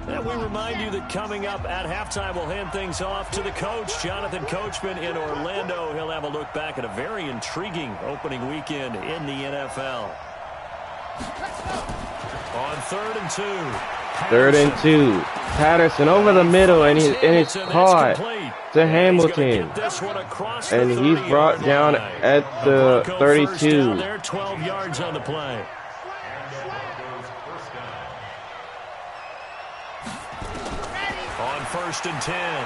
And we remind you that coming up at halftime, we'll hand things off to the coach, Jonathan Coachman in Orlando. He'll have a look back at a very intriguing opening weekend in the NFL. On 3rd and 2. 3rd and 2. Patterson over the middle, and it's caught to Hamilton. And he's brought down at the 32. 12 yards on the play. On 1st and 10,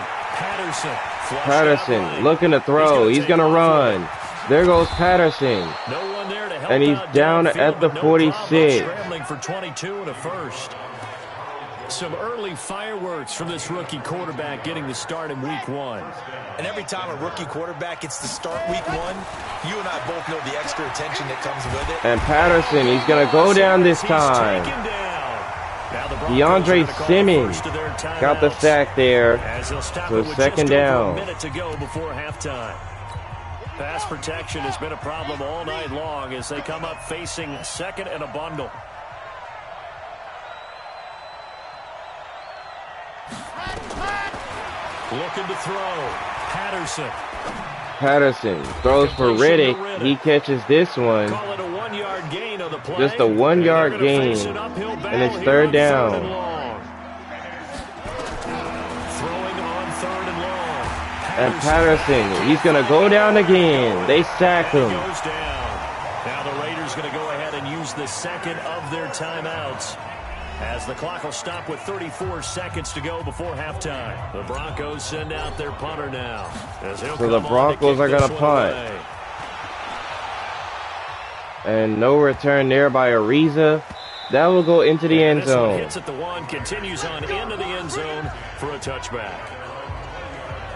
Patterson looking to throw. He's going to run. There goes Patterson. No one there to help. And he's down at the 46. Scrambling for 22 and a first. Some early fireworks from this rookie quarterback getting the start in week 1. And every time a rookie quarterback gets to start week 1, you and I both know the extra attention that comes with it. And Patterson, he's going to go down this time. DeAndre Simmons got the sack there. So 2nd down. A minute to go before halftime. Pass protection has been a problem all night long as they come up facing 2nd and a bundle. Looking to throw. Patterson throws for Riddick. He catches this one. Call it a 1-yard gain on the play. Just a 1-yard gain. And it's 3rd down. Throwing on 3rd and long. And Patterson, he's going to go down again. They sack him. Goes down. Now the Raiders going to go ahead and use the 2nd of their timeouts, as the clock will stop with 34 seconds to go before halftime. The Broncos send out their punter now. So the Broncos are going to punt. And no return there by Ariza. That will go into the end zone. Hits at the 1, continues on into the end zone for a touchback.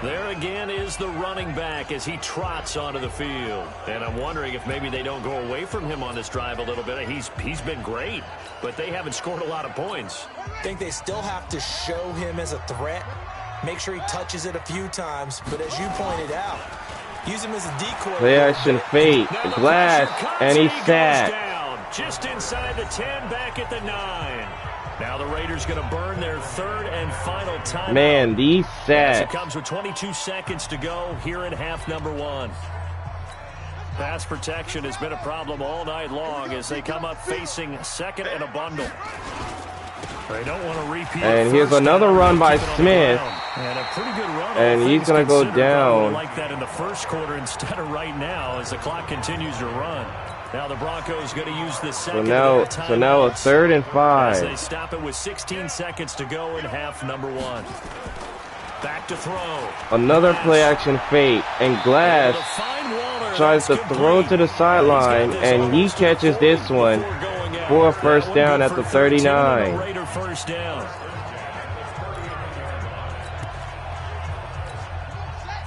There again is the running back as he trots onto the field. And I'm wondering if maybe they don't go away from him on this drive a little bit. He's been great, but they haven't scored a lot of points. I think they still have to show him as a threat. Make sure he touches it a few times. But as you pointed out, use him as a decoy. Play action fake. Glass. And he's sacked. Just inside the 10, back at the 9. Now the Raiders going to burn their 3rd and final time. Man, these sacks. It comes with 22 seconds to go here in half number 1. Pass protection has been a problem all night long as they come up facing 2nd and a bundle. They don't want to repeat. And here's another run by Smith. And a pretty good run. And he's going to go down. Like that in the first quarter instead of right now as the clock continues to run. Now the Broncos going to use the So second. now a 3rd and 5. As they stop it with 16 seconds to go in half number 1. Back to throw. Another play action fake, and Glass tries to throw to the sideline, and he catches this one for a first down at the 39. Raider first down.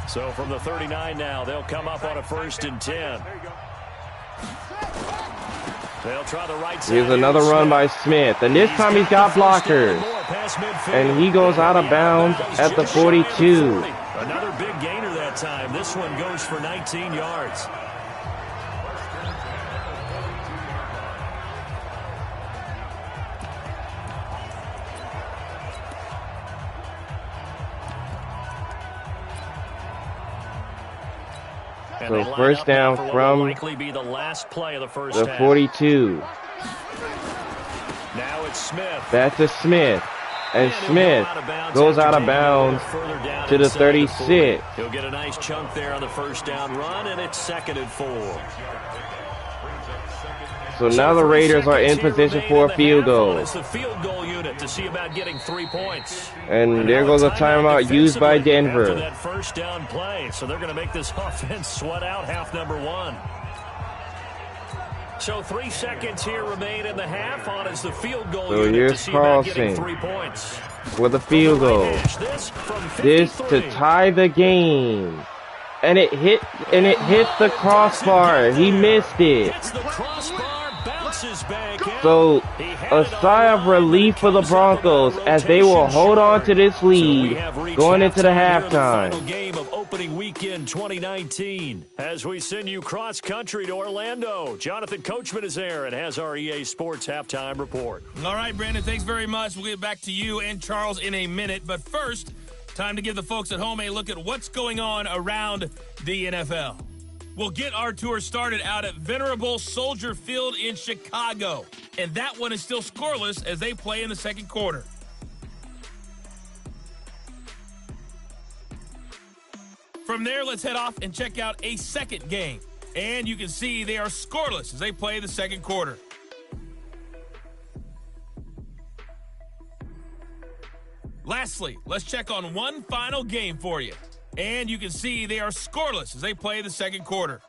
So from the 39 now, they'll come up on a 1st and 10. They'll try the right side. Here's another run by Smith, and this time he's got blockers. And he goes out of bounds at the 42. Another big gainer that time. This one goes for 19 yards. So first down from the last play of the first the 42. Now it's Smith. That's a Smith. And Smith goes out of bounds to the 36. He'll get a nice chunk there on the first down run, and it's 2nd and 4. So now the Raiders are in position for a field goal. It's the field goal unit to see about getting 3 points. And there goes a timeout used by After Denver. that first down play, so they're going to make this offense sweat out half number 1. So 3 seconds here remain in the half on as the field goal unit here's to see about getting Carlson 3 points. with a field goal. This to tie the game. And it hit the crossbar. He missed it. Hits the crossbar, bounces back out. So a sigh of relief for the Broncos as they will hold on to this lead going into the halftime. Final game of opening weekend 2019. As we send you cross country to Orlando, Jonathan Coachman is there and has our EA Sports halftime report. All right, Brandon, thanks very much. We'll get back to you and Charles in a minute. But first, time to give the folks at home a look at what's going on around the NFL. We'll get our tour started out at Venerable Soldier Field in Chicago. And that one is still scoreless as they play in the second quarter. From there, let's head off and check out a second game. And you can see they are scoreless as they play the second quarter. Lastly, let's check on one final game for you. And you can see they are scoreless as they play the second quarter.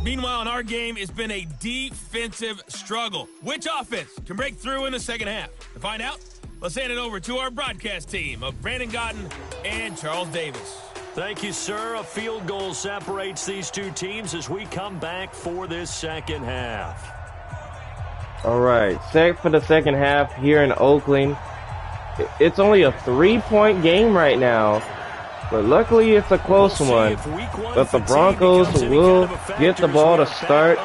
Meanwhile, in our game, it's been a defensive struggle. Which offense can break through in the second half? To find out, let's hand it over to our broadcast team of Brandon Gotten and Charles Davis. Thank you, sir. A field goal separates these two teams as we come back for this second half. All right, set for the second half here in Oakland. It's only a 3-point game right now, but luckily it's a close one. But the Broncos will get the ball to start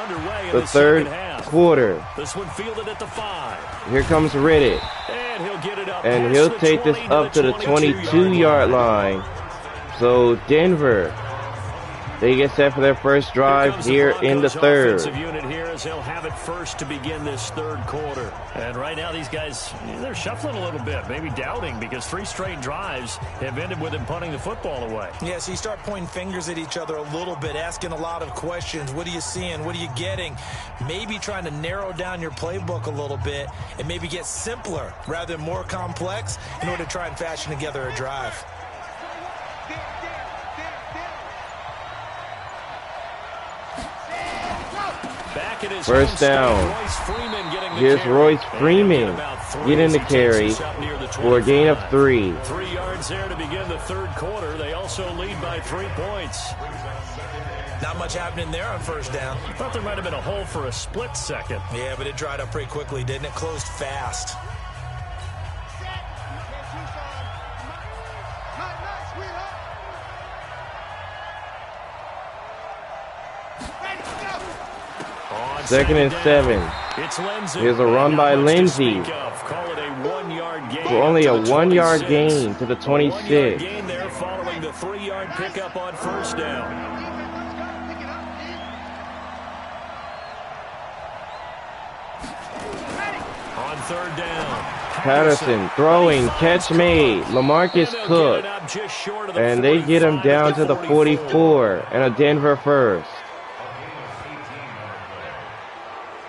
the third quarter. This one fielded at the 5. Here comes Riddick, And he'll get it up. and he'll take this up to the 22-yard line. So Denver, they get set for their first drive here in the third. Unit here as they'll have it first to begin this third quarter. And right now these guys, they're shuffling a little bit, maybe doubting, because 3 straight drives have ended with them punting the football away. Yeah, so you start pointing fingers at each other a little bit, asking a lot of questions. What are you seeing? What are you getting? Maybe trying to narrow down your playbook a little bit and maybe get simpler rather than more complex in order to try and fashion together a drive. First down. Here's Royce Freeman getting the carry for a gain of 3. 3 yards there to begin the third quarter. They also lead by 3 points. Not much happening there on first down. I thought there might have been a hole for a split second. Yeah, but it dried up pretty quickly, didn't it? Closed fast. Second and 7. Here's a run by Lindsey for only a 1-yard gain to the 26. Gain there following the 3-yard pickup on first down. On third down, Patterson throwing, catch made. LaMarcus Cook. And they get him down to the 44 and a Denver first.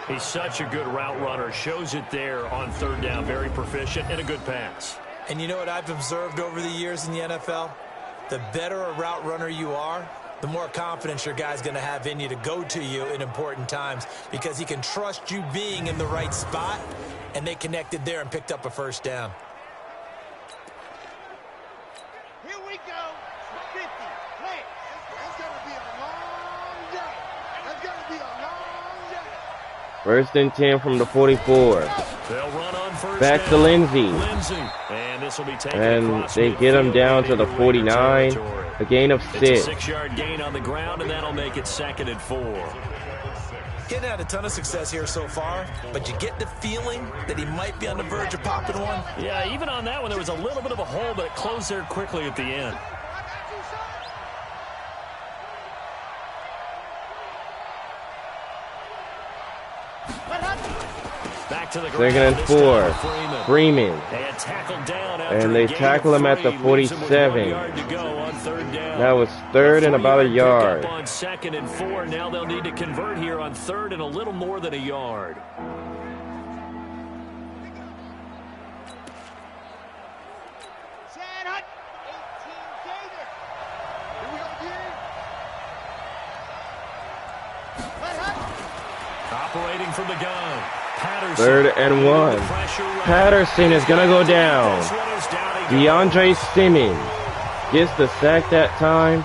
He's such a good route runner. Shows it there on third down. Very proficient and a good pass. And you know what I've observed over the years in the NFL? The better a route runner you are, the more confidence your guy's going to have in you to go to you in important times because he can trust you being in the right spot, and they connected there and picked up a first down. Here we go. 50. Play. That's going to be a long day. That's going to be a long day. First and 10 from the 44. They'll run on first Back down. to Lindsey. And this will be taken And across they get him midfield down to the into 49. territory. A gain of It's 6. a 6-yard gain on the ground, and that'll make it 2nd and 4. Getting had a ton of success here so far, but you get the feeling that he might be on the verge of popping one. Yeah, even on that one, there was a little bit of a hole, but it closed there quickly at the end. Back to the ground. 2nd and 4. Freeman. And tackled down after And they a gain tackle of him at the 3. Leaves him with 1 47. yard to go on third down. That was third and about a 4-yard yard. pickup on 2nd and 4. Now they'll need to convert here on third and a little more than a yard. Chad Hunt. 18 Gator. Here we go again. Let Hunt. Operating from the gun. Patterson. 3rd and 1. Patterson is going to go down. DeAndre Simmons gets the sack that time,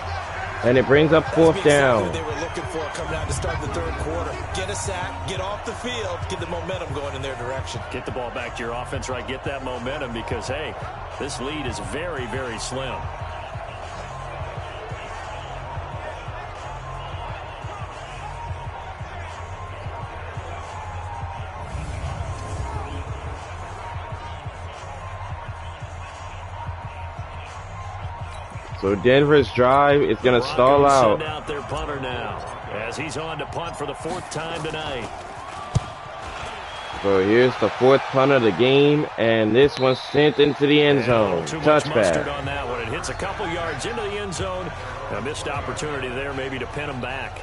and it brings up 4th down. They were looking for coming out to start the third quarter. Get a sack, get off the field, get the momentum going in their direction. Get the ball back to your offense, right? Get that momentum because, hey, this lead is very, very slim. So Denver's drive is going to stall out. Send out their punter now as he's on to punt for the 4th time tonight. So here's the 4th punt of the game, and this one's sent into the end zone. Too much mustard Touchback. on that one. It hits a couple yards into the end zone. A missed opportunity there maybe to pin them back.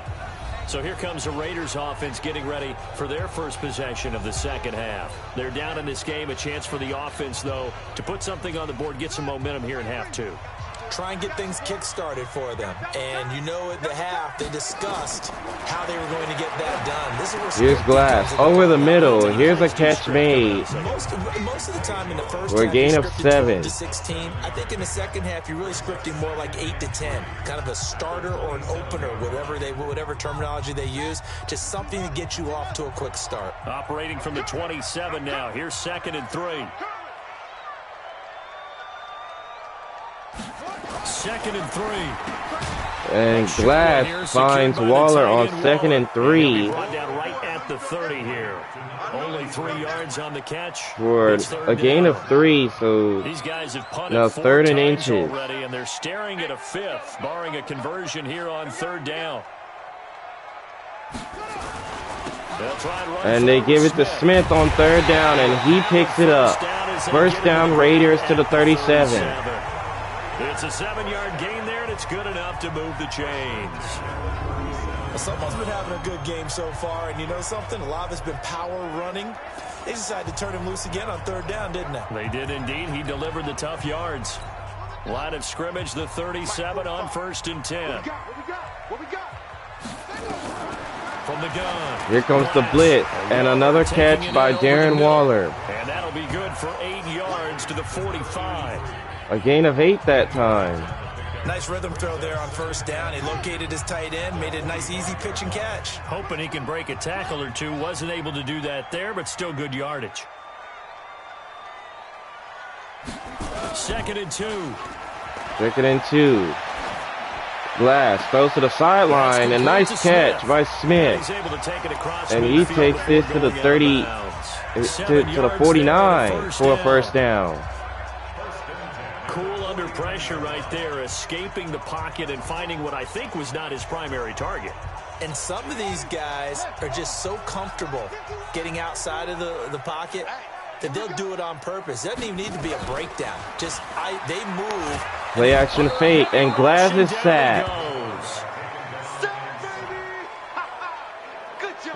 So here comes the Raiders offense getting ready for their first possession of the second half. They're down in this game. A chance for the offense, though, to put something on the board, get some momentum here in half 2. Try and get things kick-started for them. And you know at the half, they discussed how they were going to get that done. This is Here's Glass over the middle. Here's a catch made. Most of the time in the first For a half, gain you're of scripted 12 7. to 16. I think in the second half, you're really scripting more like 8 to 10. Kind of a starter or an opener, whatever terminology they use. Just something to get you off to a quick start. Operating from the 27 now. Here's 2nd and 3. 2nd and 3. And Glass finds Waller on 2nd and 3 Brought down right at the 30 here. Only 3 yards on the catch. for a gain of 3. So These guys have punted now 4 3rd and times inches. already, and they're staring at a 5th, barring a conversion here on 3rd down. They'll try and run And they give it to Smith. Smith on 3rd down, and he picks it up. First down, Raiders to the 37. It's a 7-yard gain there, and it's good enough to move the chains. Someone's been having a good game so far, and you know something? A lot of it's been power running. They decided to turn him loose again on 3rd down, didn't they? They did indeed. He delivered the tough yards. Line of scrimmage, the 37 on 1st and 10. What we got? From the gun. Here comes the blitz, and another catch by Darren Waller. And that'll be good for 8 yards to the 45. A gain of 8 that time. Nice rhythm throw there on 1st down. He located his tight end, made it a nice, easy pitch and catch. Hoping he can break a tackle or two. Wasn't able to do that there, but still good yardage. 2nd and 2. 2nd and 2. Glass throws to the sideline, and nice catch by Smith. He's able to take it across And he midfield takes this before to the going 30, out of bounds. to 7 the yards 49 there for a first down. Cool under pressure right there, escaping the pocket and finding what I think was not his primary target. And some of these guys are just so comfortable getting outside of the pocket that they'll do it on purpose. It doesn't even need to be a breakdown. Just they move. Play action fake, and Glass is sacked.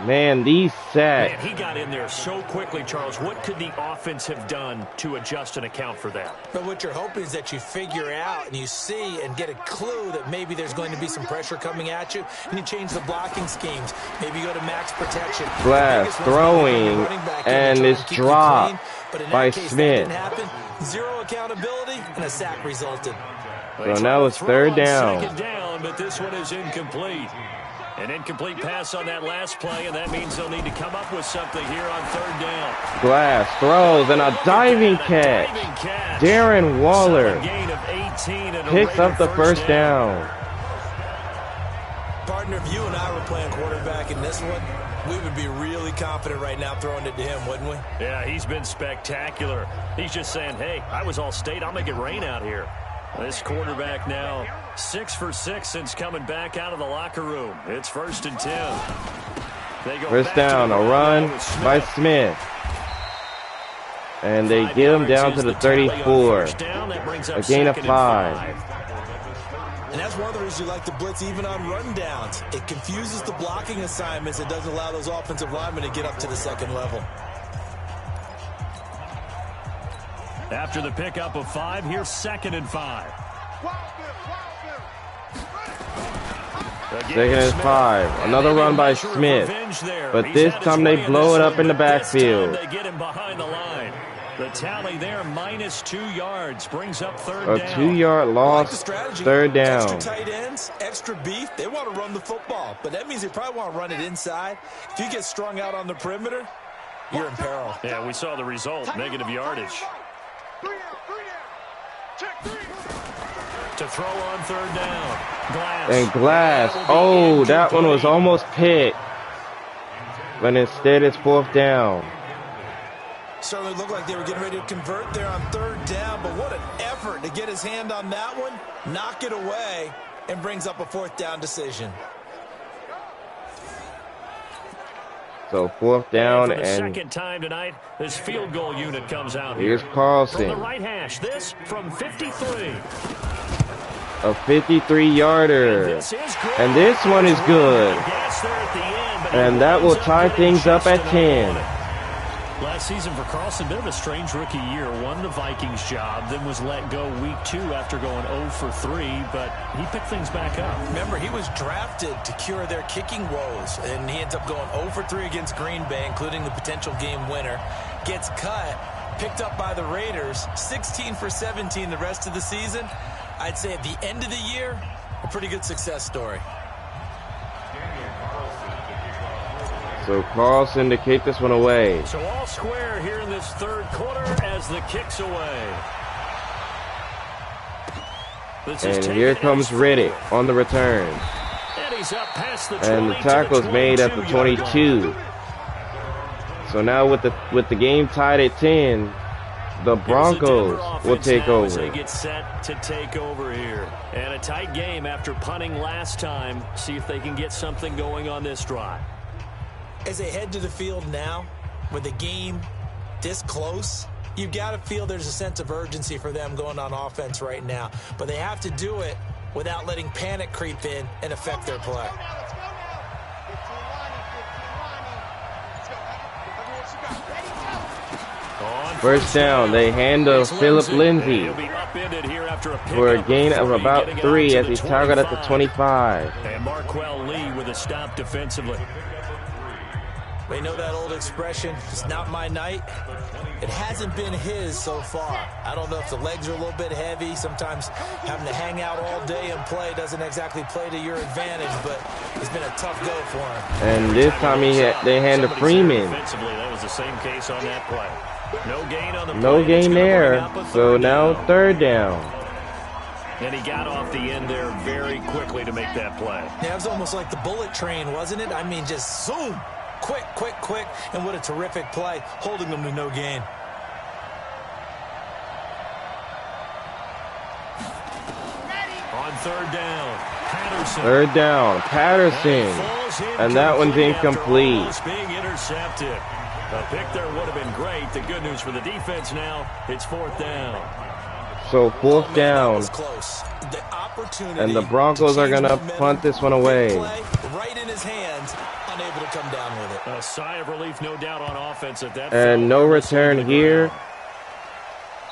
Man, these sacks. Man, he got in there so quickly, Charles. What could the offense have done to adjust and account for that? But what you're hoping is that you figure out and you see and get a clue that maybe there's going to be some pressure coming at you, and you change the blocking schemes. Maybe you go to max protection. Glass throwing, and it's dropped by Smith. Zero accountability, and a sack resulted. So now it's third down. Second down, but this one is incomplete. An incomplete pass on that last play, and that means they'll need to come up with something here on third down. Glass throws, and a diving catch. Darren Waller picks up the first down. Partner, if you and I were playing quarterback in this one, we would be really confident right now throwing it to him, wouldn't we? Yeah, he's been spectacular. He's just saying, hey, I was all state. I'll make it rain out here. This quarterback now 6 for 6 since coming back out of the locker room. It's 1st and 10. First down, a run by Smith. And they get him down to the 34. A gain of 5. And that's one of the reasons you like to blitz even on rundowns. It confuses the blocking assignments. It doesn't allow those offensive linemen to get up to the second level. After the pickup of 5, here's 2nd and 5. 2nd and 5. Another run by Smith. But this time they blow it up in the backfield. They get him behind the line. The tally there, minus 2 yards, brings up third down. A 2-yard loss, third down. Extra tight ends, extra beef. They want to run the football, but that means they probably want to run it inside. If you get strung out on the perimeter, you're in peril. Yeah, we saw the result, negative yardage. To throw on third down. Glass. And Glass. Oh, that one was almost picked. But instead it's 4th down. Certainly looked like they were getting ready to convert there on third down, but what an effort to get his hand on that one, knock it away, and brings up a 4th down decision. So 4th down, and for the and second time tonight, this field goal unit comes out here's here. Carlson. From the right hash, this from 53. A 53-yarder. And this one is good. And that will tie things up at 10. Last season for Carlson, bit of a strange rookie year. Won the Vikings job, then was let go week 2 after going 0 for 3, but he picked things back up. Remember, he was drafted to cure their kicking woes, and he ends up going 0 for 3 against Green Bay, including the potential game winner. Gets cut, picked up by the Raiders, 16 for 17 the rest of the season. I'd say at the end of the year, a pretty good success story. So Carlson to kick this one away. So all square here in this third quarter as the kick's away. And here comes Riddick on the return. And he's up past the and the tackle's made at the 22. So now with the game tied at 10, the Broncos will take over. They get set to take over here. And a tight game after punting last time. See if they can get something going on this drive. As they head to the field now, with the game this close, you've got to feel there's a sense of urgency for them going on offense right now. But they have to do it without letting panic creep in and affect their play. First down, they hand to Philip Lindsay for a gain of about 3 as he's tackled at the 25. And Marquell Lee with a stop defensively. We know that old expression, it's not my night. It hasn't been his so far. I don't know if the legs are a little bit heavy. Sometimes having to hang out all day and play doesn't exactly play to your advantage, but it's been a tough go for him. And this time they hand to Freeman. That was the same case on that play. No gain on the play. No gain there. So now third down. And he got off the end there very quickly to make that play. Yeah, it was almost like the bullet train, wasn't it? I mean, just zoom. Quick, quick, quick, and what a terrific play, holding them to no gain. On third down, Patterson. Third down, Patterson. And that one's incomplete. Being intercepted. A pick there would have been great. The good news for the defense now, it's 4th down. So 4th down. And the Broncos are going to punt this one away. Right in his hands, unable to come down with it. A sigh of relief, no doubt, on offense at that. And no return here.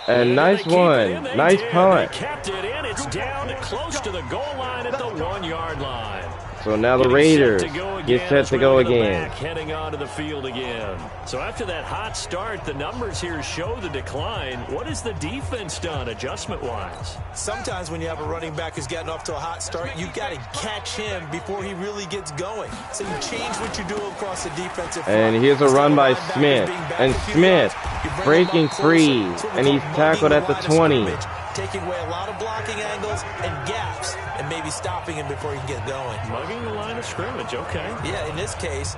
And nice one. Nice punt. They kept it in. It's down close to the goal line at the 1-yard line. So now the Raiders get set to go again. Heading onto the field again. So after that hot start, the numbers here show the decline. What has the defense done adjustment-wise? Sometimes when you have a running back who's gotten off to a hot start, you've got to catch him before he really gets going. So you change what you do across the defensive front. And here's a run by Smith. And Smith breaking free. And he's tackled at the 20. Taking away a lot of blocking angles and gaps and maybe stopping him before he can get going. Mugging the line of scrimmage, okay. Yeah, in this case.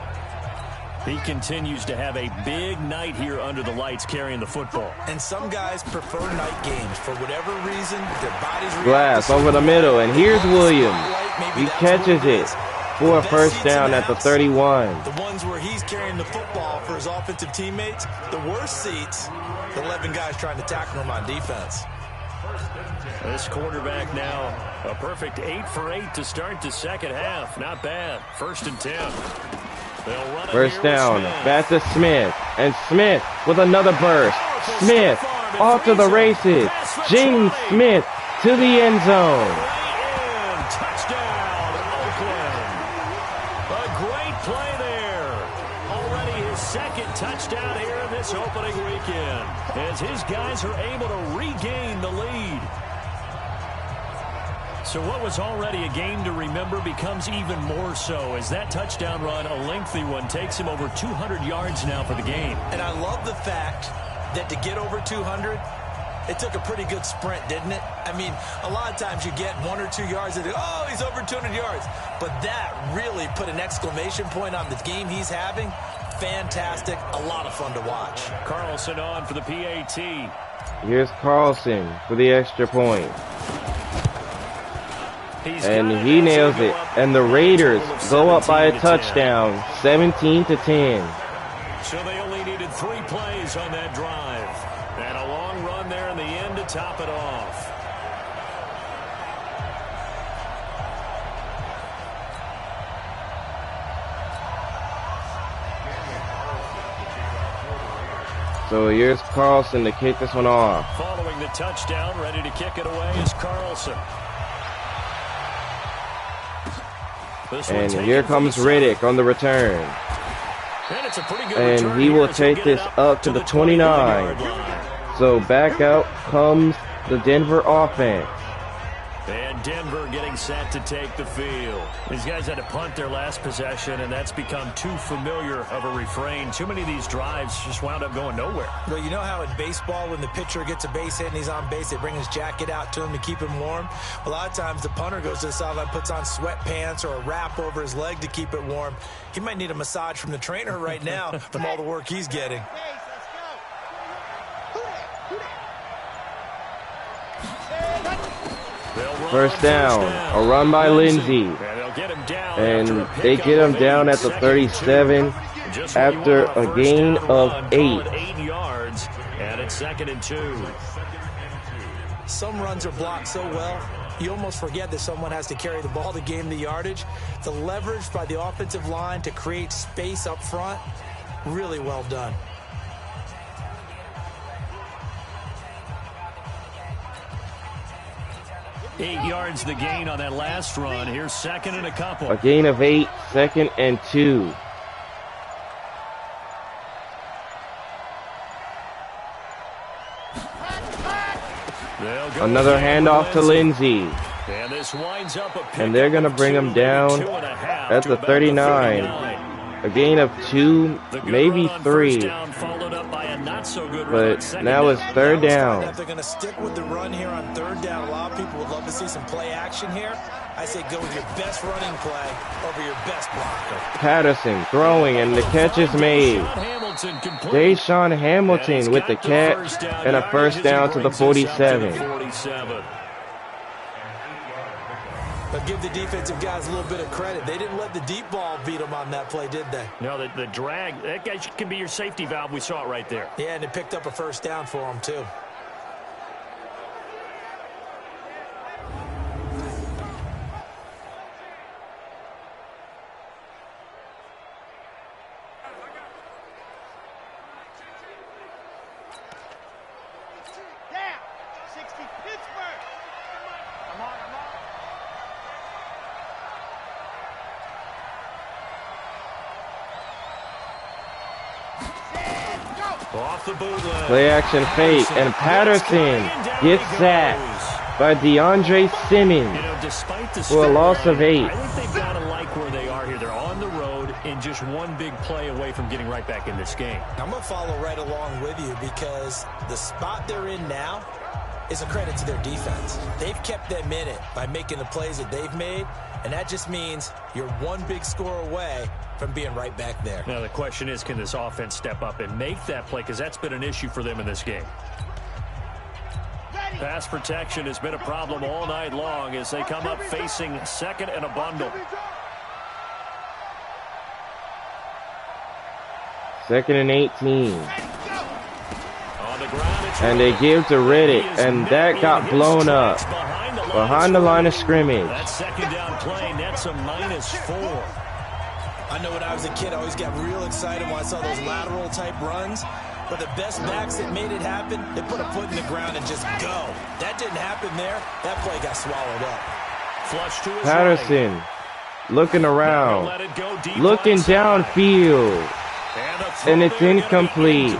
He continues to have a big night here under the lights carrying the football. And some guys prefer night games. For whatever reason, their bodies react. Glass over the middle, and here's Williams. He catches it for a first down at the 31. The ones where he's carrying the football for his offensive teammates, the worst seats, the 11 guys trying to tackle him on defense. This quarterback now, a perfect 8 for 8 to start the second half. Not bad. 1st and 10. They'll run it. First down. Back to Smith. And Smith with another burst. Smith off to the races. James Smith to the end zone. Touchdown, Oakland. A great play there. Already his 2nd touchdown here in this opening weekend, as his guys are able to regain the lead. So what was already a game to remember becomes even more so, as that touchdown run, a lengthy one, takes him over 200 yards now for the game. And I love the fact that to get over 200, it took a pretty good sprint, didn't it? I mean, a lot of times you get 1 or 2 yards and oh, he's over 200 yards. But that really put an exclamation point on the game he's having. Fantastic. A lot of fun to watch. Carlson on for the PAT. Here's Carlson for the extra point. And he nails it. And the Raiders go up by a touchdown, 17-10. So they only needed 3 plays on that drive. And a long run there in the end to top it off. So here's Carlson to kick this one off. Following the touchdown, ready to kick it away is Carlson. And here comes Riddick on the return. And he will take this up to the 29. So back out comes the Denver offense. And Denver getting set to take the field. These guys had to punt their last possession, and that's become too familiar of a refrain. Too many of these drives just wound up going nowhere. Well, you know how in baseball, when the pitcher gets a base hit and he's on base, they bring his jacket out to him to keep him warm? A lot of times the punter goes to the sideline, puts on sweatpants or a wrap over his leg to keep it warm. He might need a massage from the trainer right now from all the work he's getting. First down, a run by Lindsey. And they get him down at the 37 after a gain of 8. 8 yards, and it's 2nd and 2. Some runs are blocked so well, you almost forget that someone has to carry the ball to gain the yardage. The leverage by the offensive line to create space up front, really well done. Eight yards the gain on that last run. Here's 2nd and a couple. A gain of 8, 2nd and 2. Another handoff to Lindsey. And this winds up and they're going to bring him down at the 39. A gain of 2, maybe 3. But now it's 3rd down. If they're going to stick with the run here on 3rd down, a lot of people would love to see some play action here. I say go with your best running play over your best blocker. Patterson throwing, and the catch is made. Deshaun Hamilton with the catch and a first down to the 47. But give the defensive guys a little bit of credit. They didn't let the deep ball beat them on that play, did they? No, the drag, that guy can be your safety valve. We saw it right there. Yeah, and it picked up a first down for them, too. Off the bootleg. Play action fake, and Patterson gets sacked by DeAndre Simmons Despite the for a loss of 8. I think they've got to like where they are here. They're on the road and just one big play away from getting right back in this game. I'm going to follow right along with you because the spot they're in now is a credit to their defense. They've kept them in it by making the plays that they've made, and that just means you're one big score away from being right back there. Now the question is, can this offense step up and make that play? Because that's been an issue for them in this game. Pass protection has been a problem all night long as they come up facing second and a bundle. Second and 18. On the ground, And they give to Reddick, and that got blown up behind the line of scrimmage. That second down play nets a -4. I know when I was a kid, I always got real excited when I saw those lateral type runs. But the best backs that made it happen, they put a foot in the ground and just go. That didn't happen there. That play got swallowed up. Flush to his Patterson right. looking around, Let it go deep looking right side. downfield, and it's incomplete.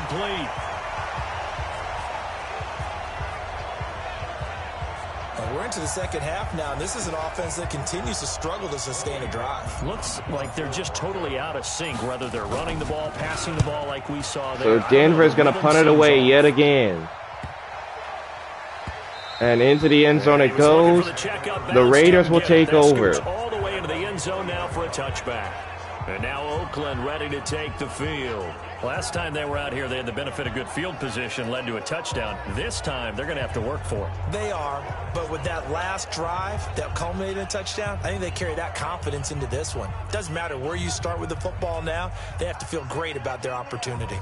We're into the second half now, and this is an offense that continues to struggle to sustain a drive. Looks like they're just totally out of sync, whether they're running the ball, passing the ball like we saw So there. Denver's going to punt it away yet again. And into the end zone it goes. The Raiders will take over. All the way into the end zone now for a touchback. And now Oakland ready to take the field. Last time they were out here, they had the benefit of good field position, led to a touchdown. This time, they're going to have to work for it. They are, but with that last drive that culminated in a touchdown, I think they carry that confidence into this one. Doesn't matter where you start with the football now, they have to feel great about their opportunity.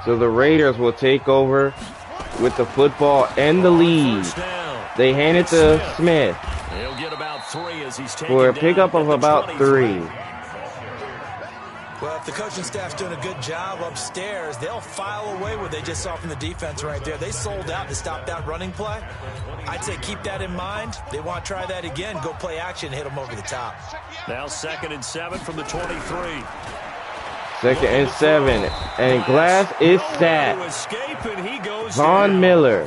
So the Raiders will take over with the football and the lead. They hand it to Smith He'll get about 3 as he's for a pickup of about 3. Well, if the coaching staff's doing a good job upstairs, they'll file away what they just saw from the defense right there. They sold out to stop that running play. I'd say keep that in mind. They want to try that again, go play action, hit them over the top. Now 2nd and 7 from the 23. 2nd and 7, and Glass is sacked. Von Miller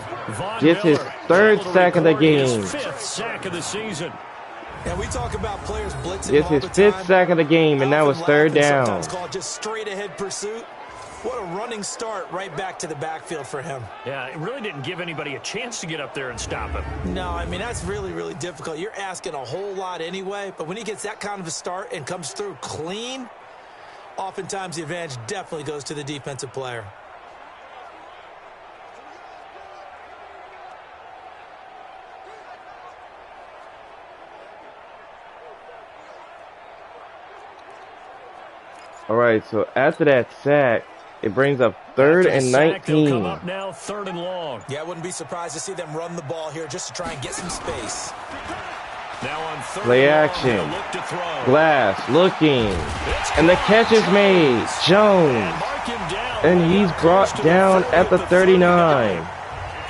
gets his 3rd sack of the game. His 5th sack of the season. And we talk about players blitzing Gets his 5th sack of the game, and that was 3rd down. Sometimes called just straight ahead pursuit. What a running start right back to the backfield for him. Yeah, it really didn't give anybody a chance to get up there and stop him. No, I mean, that's really, really difficult. You're asking a whole lot anyway, but when he gets that kind of a start and comes through clean, oftentimes the advantage definitely goes to the defensive player. All right, so after that sack, it brings up 3rd and 19. Come up now, 3rd and long. Yeah, I wouldn't be surprised to see them run the ball here just to try and get some space. Now on 3rd Play and action. long, look to throw. Glass looking, and the catch is made. Jones, Mark him down. and he's brought down at the 39.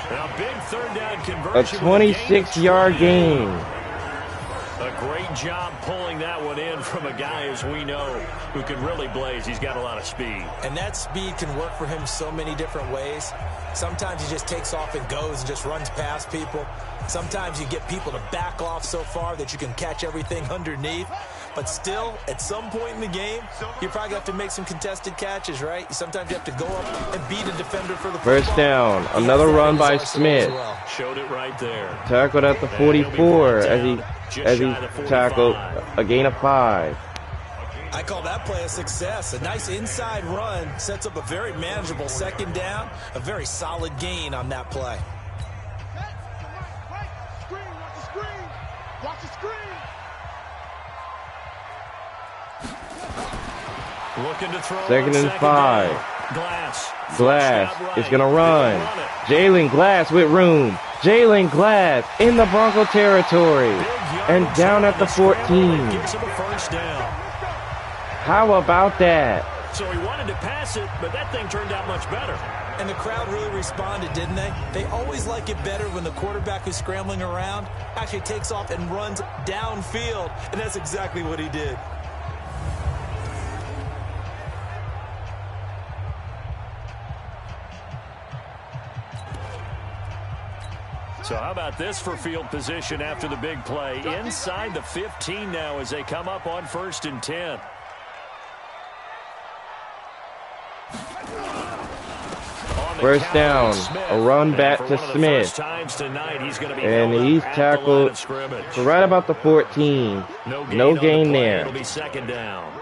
Now big 3rd down A conversion. 26-yard gain. A great job pulling that one in from a guy, as we know, who can really blaze. He's got a lot of speed. And that speed can work for him so many different ways. Sometimes he just takes off and goes and just runs past people. Sometimes you get people to back off so far that you can catch everything underneath. But still, at some point in the game, you're probably going to have to make some contested catches, right? Sometimes you have to go up and beat a defender for the First football. down. Another run by Smith. Showed it right there. Tackled at the 44 as he tackled a gain of 5. I call that play a success. A nice inside run sets up a very manageable second down, a very solid gain on that play. Watch the screen. Looking to throw. Second and 5. Glass is going to run. Jalen Glass with room. Jalen Glass in the Bronco territory. And down at the 14. Gives him a first down. How about that? So he wanted to pass it, but that thing turned out much better. And the crowd really responded, didn't they? They always like it better when the quarterback who's scrambling around actually takes off and runs downfield. And that's exactly what he did. So how about this for field position after the big play? Inside the 15 now as they come up on 1st and 10. First down, a run back to Smith. And he's tackled for right about the 14. No gain there. It'll be second down.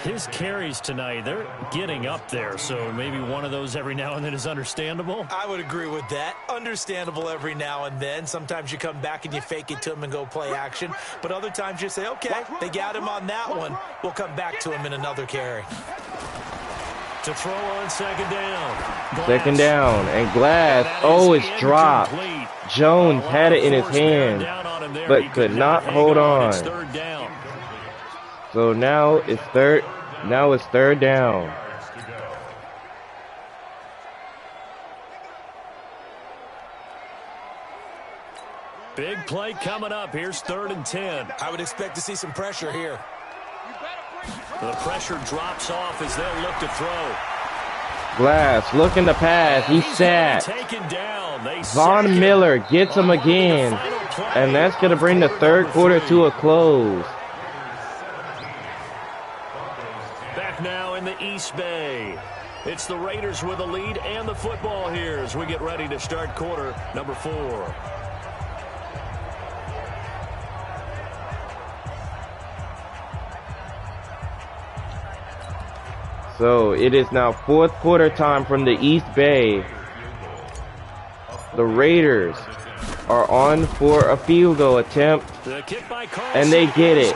His carries tonight, they're getting up there, so maybe one of those every now and then is understandable. I would agree with that. Understandable every now and then. Sometimes you come back and you fake it to him and go play action. But other times you say, okay, they got him on that one. We'll come back to him in another carry. To throw on second down. Glass. Second down, and Glass, oh, it's dropped. Jones had it in his hand, but could not hold on. Third down. So now it's third down. Big play coming up. Here's 3rd and 10. I would expect to see some pressure here. The pressure drops off as they'll look to throw. Glass looking to pass. He's sacked. Taken down. Von Miller gets him again. And that's going to bring the third quarter to a close. Back now in the East Bay. It's the Raiders with the lead and the football here as we get ready to start quarter number 4. So it is now fourth quarter time from the East Bay. The Raiders are on for a field goal attempt, and they get it.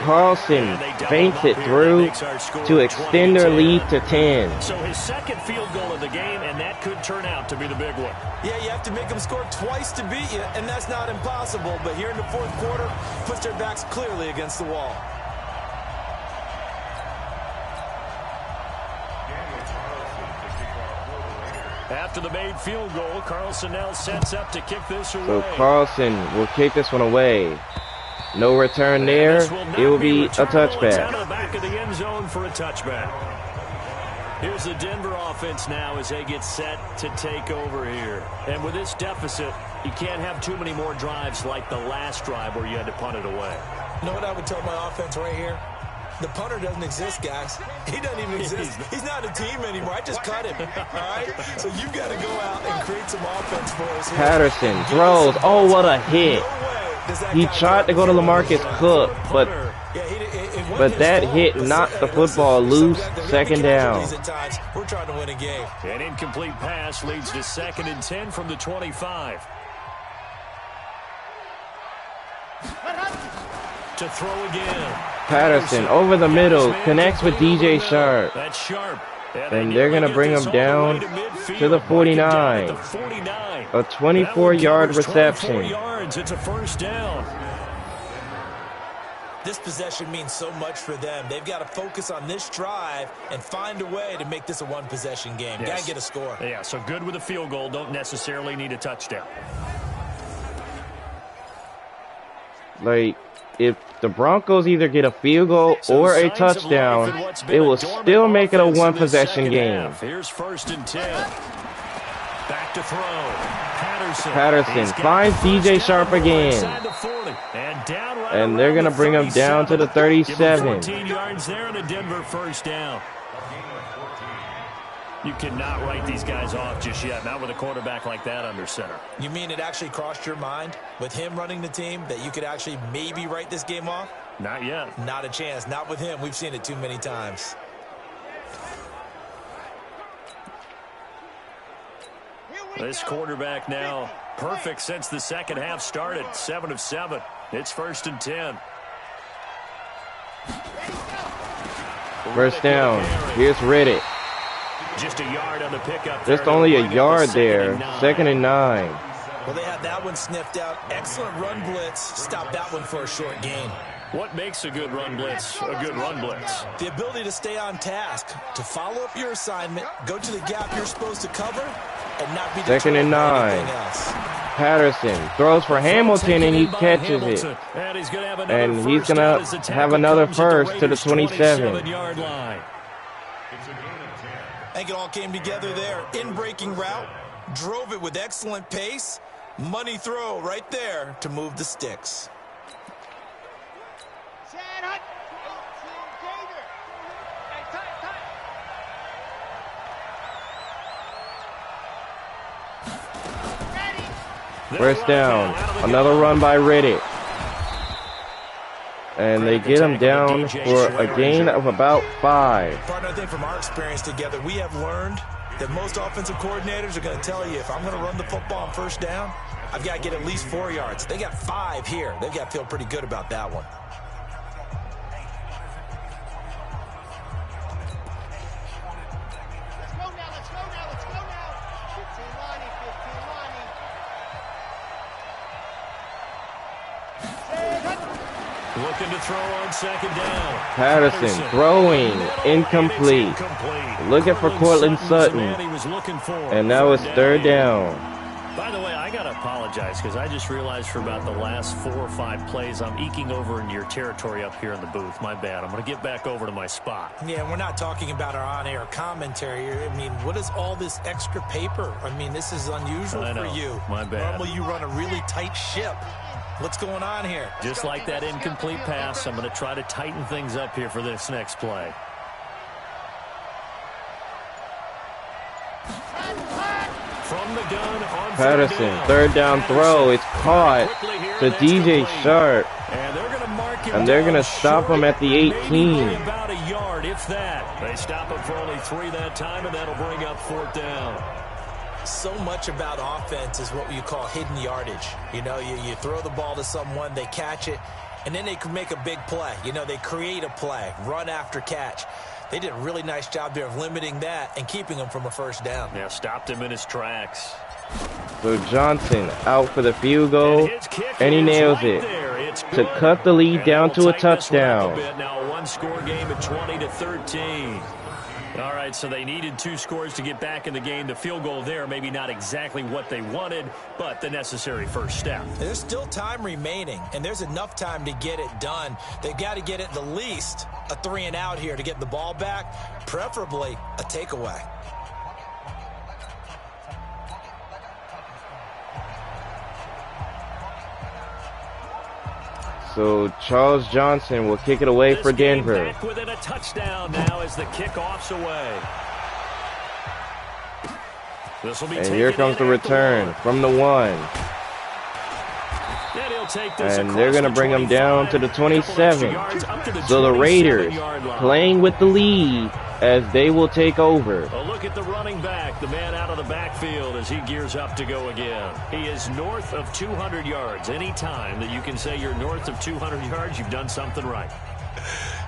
Carlson feints it through to extend their lead to 10. So his second field goal of the game, and that could turn out to be the big one. Yeah, you have to make them score twice to beat you, and that's not impossible. But here in the fourth quarter, puts their backs clearly against the wall. After the made field goal, Carlson now sets up to kick this away. So Carlson will kick this one away. No return there. It will be a touchback. Out of the back of the end zone for a touchback. Here's the Denver offense now as they get set to take over here. And with this deficit, you can't have too many more drives like the last drive where you had to punt it away. You know what I would tell my offense right here? The punter doesn't exist, guys. He doesn't even exist. He's not a team anymore. I just cut him. All right? So you've got to go out and create some offense for us here. Patterson throws. Oh, what a hit. He tried to go to LaMarcus Cook, but that hit knocked the football loose. Second down. We're trying to win a game. An incomplete pass leads to 2nd and 10 from the 25. To throw again. Patterson over the middle, connects with DJ Sharp. That's Sharp. And they're going to bring him down to the 49. A 24-yard reception. It's a first down. This possession means so much for them. They've got to focus on this drive and find a way to make this a one-possession game. Yes. Got to get a score. Yeah, so good with a field goal. Don't necessarily need a touchdown. Like, if the Broncos either get a field goal or a touchdown, it will still make it a one-possession game. Here's 1st and 10. Back to throw. Patterson finds DJ Sharp again. And they're going to bring him down to the 37. 14 yards there and a Denver first down. You cannot write these guys off just yet, not with a quarterback like that under center. You mean it actually crossed your mind with him running the team that you could actually maybe write this game off? Not yet. Not a chance. Not with him. We've seen it too many times. This quarterback now perfect since the second half started. 7 of 7. It's 1st and 10. First down. Here's Riddick. Just a yard on the pickup. Just only a yard there. 2nd and 9. Well, they had that one sniffed out. Excellent run blitz. Stop that one for a short gain. What makes a good run blitz a good run blitz? The ability to stay on task, to follow up your assignment, go to the gap you're supposed to cover, and not be 2nd and 9. Patterson throws for Hamilton, and he catches it. And he's going to have another first to the 27-yard line. I think it all came together there. In-breaking route, drove it with excellent pace. Money throw right there to move the sticks. First down. Another run by Riddick. And they get him down for a gain of about 5. Partner, I think from our experience together, we have learned that most offensive coordinators are going to tell you, if I'm going to run the football on first down, I've got to get at least 4 yards. They got 5 here. They've got to feel pretty good about that one. Looking to throw on 2nd down. Patterson throwing incomplete. Looking for Cortland Sutton. And now it's 3rd down. By the way, I got to apologize because I just realized for about the last 4 or 5 plays I'm eking over into your territory up here in the booth. My bad. I'm going to get back over to my spot. Yeah, we're not talking about our on-air commentary. I mean, what is all this extra paper? I mean, this is unusual for you. My bad. Normally you run a really tight ship. What's going on here? Just like that incomplete pass, I'm going to try to tighten things up here for this next play. From the gun on Patterson, 3rd down throw. It's caught to DJ Sharp. And they're going to stop him at the 18. About a yard, if that. They stop him for only 3 that time, and that'll bring up 4th down. So much about offense is what you call hidden yardage. You know, you throw the ball to someone, they catch it, and then they can make a big play. You know, they create a play, run after catch. They did a really nice job there of limiting that and keeping him from a first down. Yeah, stopped him in his tracks. So Johnson out for the field goal, and he nails it to cut the lead down to a touchdown. Now a 1-score game at 20-13. All right, so they needed 2 scores to get back in the game. The field goal there, maybe not exactly what they wanted, but the necessary first step. There's still time remaining, and there's enough time to get it done. They've got to get at the least a 3-and-out here to get the ball back, preferably a takeaway. So Charles Johnson will kick it away for Denver. Back within a touchdown now as the kickoff's away. And here comes the return from the 1. And they're going to bring him down to the 27. So the Raiders playing with the lead as they will take over. A look at the running back, the man out of the backfield as he gears up to go again. He is north of 200 yards. Any time that you can say you're north of 200 yards, you've done something right.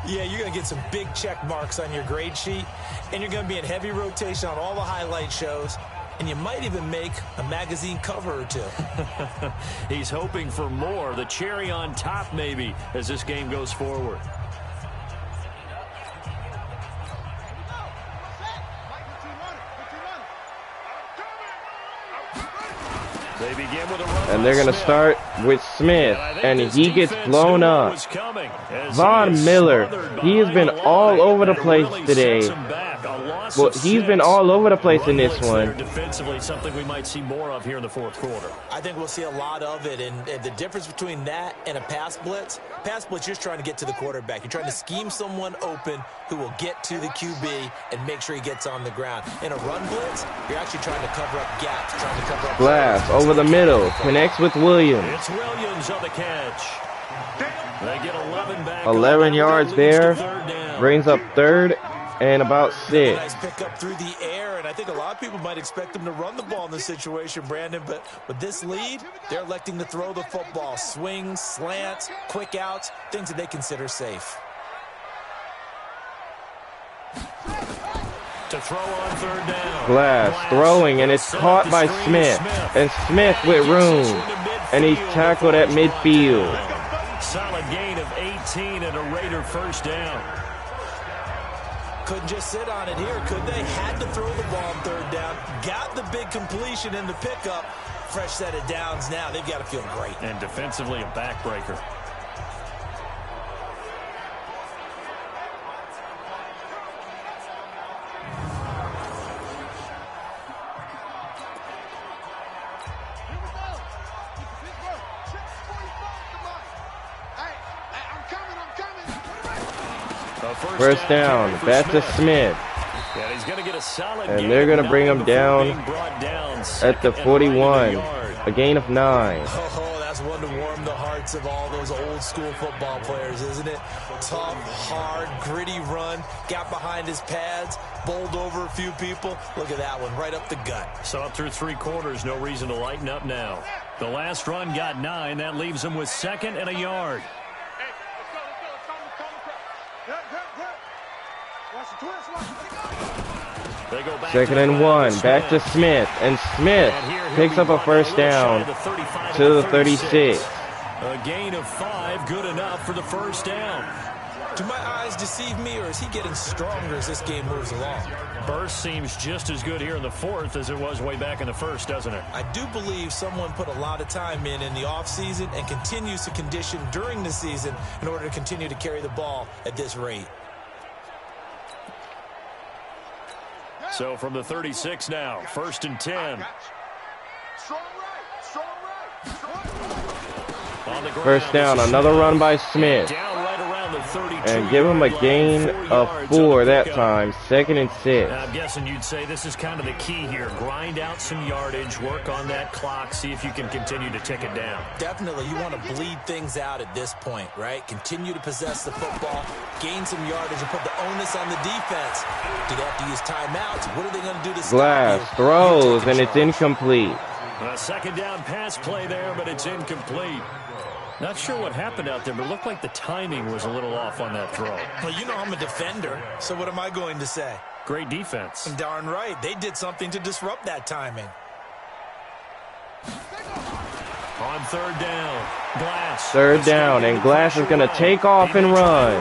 Yeah, you're going to get some big check marks on your grade sheet, and you're going to be in heavy rotation on all the highlight shows, and you might even make a magazine cover or 2. He's hoping for more, the cherry on top maybe, as this game goes forward. They begin with a run. And they're going to start with Smith, and he gets blown up. Von Miller, he has been all over the place today. A loss Well, of he's 6. been all over the place in Run this blitz there one. defensively, something we might see more of here in the fourth quarter. I think we'll see a lot of it, and the difference between that and a pass blitz, you're just trying to get to the quarterback. You're trying to scheme someone open who will get to the QB and make sure he gets on the ground. In a run blitz, you're actually trying to cover up gaps, trying to cover up Glass over the middle, connects with Williams. It's Williams on the catch. They get 11 back. 11 yards there, brings up third and about 6. Nice pick up through the air, and I think a lot of people might expect them to run the ball in this situation, Brandon, but with this lead, they're electing to throw the football. Swings, slants, quick outs, things that they consider safe. To throw on third down. Glass throwing, and it's caught by Smith. And Smith with room, and he's tackled at midfield. Solid gain of 18 and a Raider first down. Couldn't just sit on it here, could they? Had to throw the ball on third down. Got the big completion in the pickup. Fresh set of downs now. They've got to feel great. And defensively, a backbreaker. First down, back to Smith. And he's going to get a solid And they're going to bring him down at the 41. A gain of 9. Oh, that's one to warm the hearts of all those old school football players, isn't it? Tough, hard, gritty run. Got behind his pads, bowled over a few people. Look at that one, right up the gut. Saw it through 3 quarters. No reason to lighten up now. The last run got 9. That leaves him with 2nd and a yard. They go back 2nd and 1, back to Smith, and Smith picks up a first down to the 36. A gain of 5, good enough for the first down. Do my eyes deceive me, or is he getting stronger as this game moves along? Burst seems just as good here in the 4th as it was way back in the 1st, doesn't it? I do believe someone put a lot of time in the offseason and continues to condition during the season in order to continue to carry the ball at this rate. So from the 36 now, 1st and 10. First down, another run by Smith. Down right around the 32. And give him a gain of 4 that time, 2nd and 6. I'm guessing you'd say this is kind of the key here. Grind out some yardage, work on that clock, see if you can continue to tick it down. Definitely, you want to bleed things out at this point, right? Continue to possess the football, gain some yardage, and put the onus on the defense. Do they have to use timeouts? What are they going to do to stop Glass you? throws, and it's incomplete. A 2nd down pass play there, but it's incomplete. Not sure what happened out there, but it looked like the timing was a little off on that throw. Well, you know I'm a defender, so what am I going to say? Great defense. Darn right. They did something to disrupt that timing. On 3rd down, Glass. 3rd down, and Glass is going to take off and run.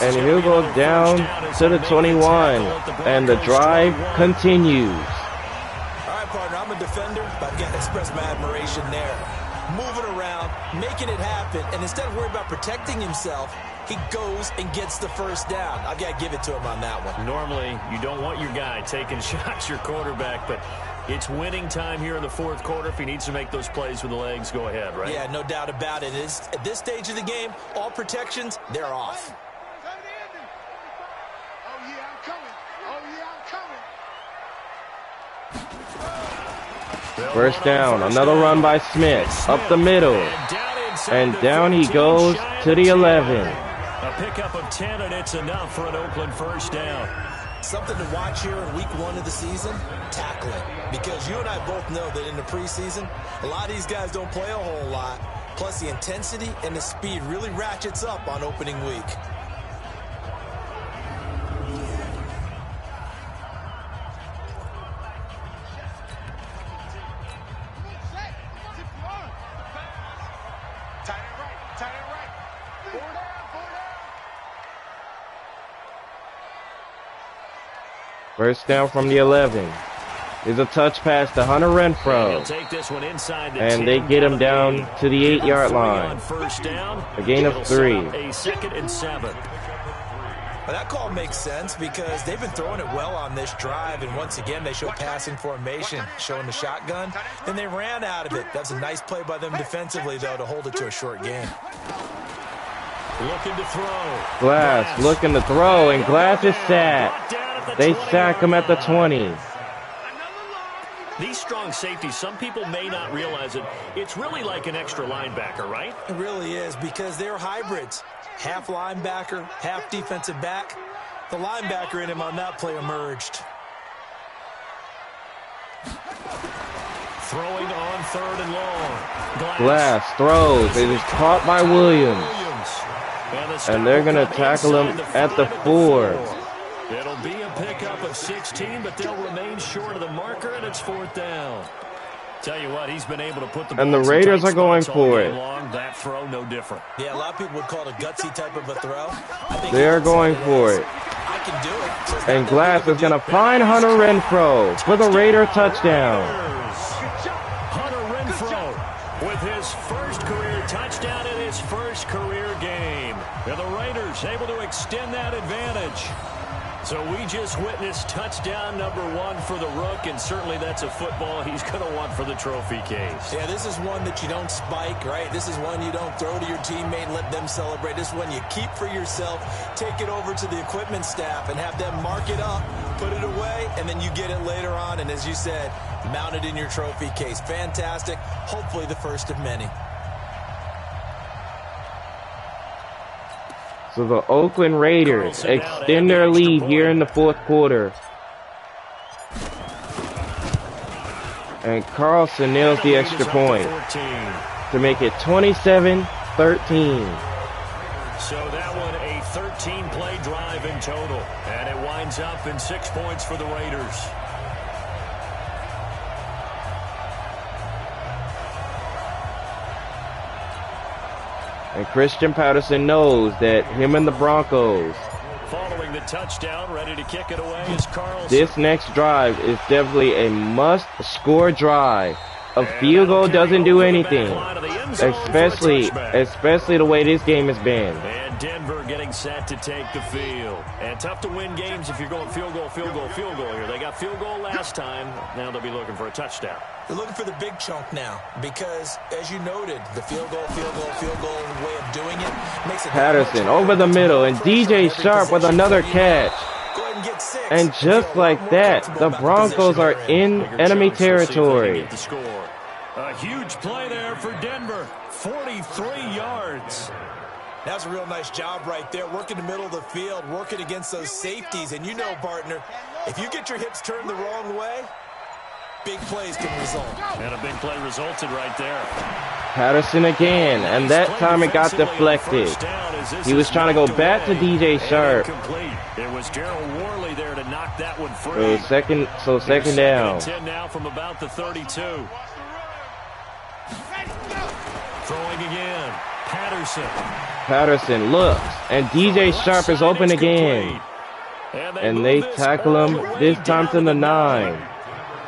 And he'll go down to the 21, and the drive continues. All right, partner, I'm a defender, but I've got to express my admiration there. Moving around, making it happen, and instead of worrying about protecting himself, he goes and gets the first down. I've got to give it to him on that one. Normally, you don't want your guy taking shots, your quarterback, but it's winning time here in the 4th quarter. If he needs to make those plays with the legs, go ahead, right? Yeah, no doubt about it. At this stage of the game, all protections, they're off. First down, another run by Smith, up the middle, and down he goes to the 11. A pickup of 10, and it's enough for an Oakland first down. Something to watch here in week 1 of the season, tackling. Because you and I both know that in the preseason, a lot of these guys don't play a whole lot. Plus, the intensity and the speed really ratchets up on opening week. First down from the 11. Is a touch pass to Hunter Renfrow. And they get him down to the 8-yard line. A gain of 3. A 2nd and 7. Well, that call makes sense because they've been throwing it well on this drive, and once again, they show passing formation, showing the shotgun. Then they ran out of it. That's a nice play by them defensively, though, to hold it to a short gain. Looking to throw. Glass looking to throw, and Glass is sacked. They sack him at the 20. These strong safeties, some people may not realize it. It's really like an extra linebacker, right? It really is because they're hybrids. Half linebacker, half defensive back. The linebacker in him on that play emerged. Throwing on 3rd and long. Glass throws. It is caught by Williams. And they're going to tackle him at the 4. It'll be a pickup of 16, but they'll remain short of the marker, and it's 4th down. Tell you what, he's been able to put the and the Raiders are going for it. That throw, no different. Yeah, a lot of people would call it a gutsy type of a throw. They are going for it. I can do it. So and Glass is going to find Hunter Renfrow for the Raider touchdown. Hunter Renfrow with his first career touchdown in his first career game. And the Raiders able to extend that advantage. So we just witnessed touchdown number 1 for the Rook, and certainly that's a football he's going to want for the trophy case. Yeah, this is one that you don't spike, right? This is one you don't throw to your teammate and let them celebrate. This is one you keep for yourself, take it over to the equipment staff and have them mark it up, put it away, and then you get it later on. And as you said, mount it in your trophy case. Fantastic. Hopefully the first of many. So the Oakland Raiders extend their lead here in the 4th quarter. And Carlson nails the extra point to make it 27-13. So that one a 13-play drive in total. And it winds up in 6 points for the Raiders. And Christian Patterson knows that him and the Broncos, following the touchdown, ready to kick it away is Carlson. This next drive is definitely a must-score drive. A field goal doesn't do anything, especially the way this game has been. And Denver getting set to take the field. And tough to win games if you're going field goal here. They got field goal last time. Now they'll be looking for a touchdown. They're looking for the big chunk now because, as you noted, the field goal way of doing it makes it. Patterson over the middle, and DJ Sharp with another catch. Go ahead and get 6. And just like that, the Broncos are in enemy territory. A huge play there for Denver. 43 yards. That's a real nice job right there, working the middle of the field, working against those safeties. And you know, partner, if you get your hips turned the wrong way, big plays can result. And a big play resulted right there. Patterson again, and that time it got deflected. He was trying to go back to DJ Sharp. It was Gerald Worley there to knock that one free. So second down. 10 now from about the 32. Throwing again. Patterson looks, and DJ Sharp is open again. And they tackle him, this time to the 9.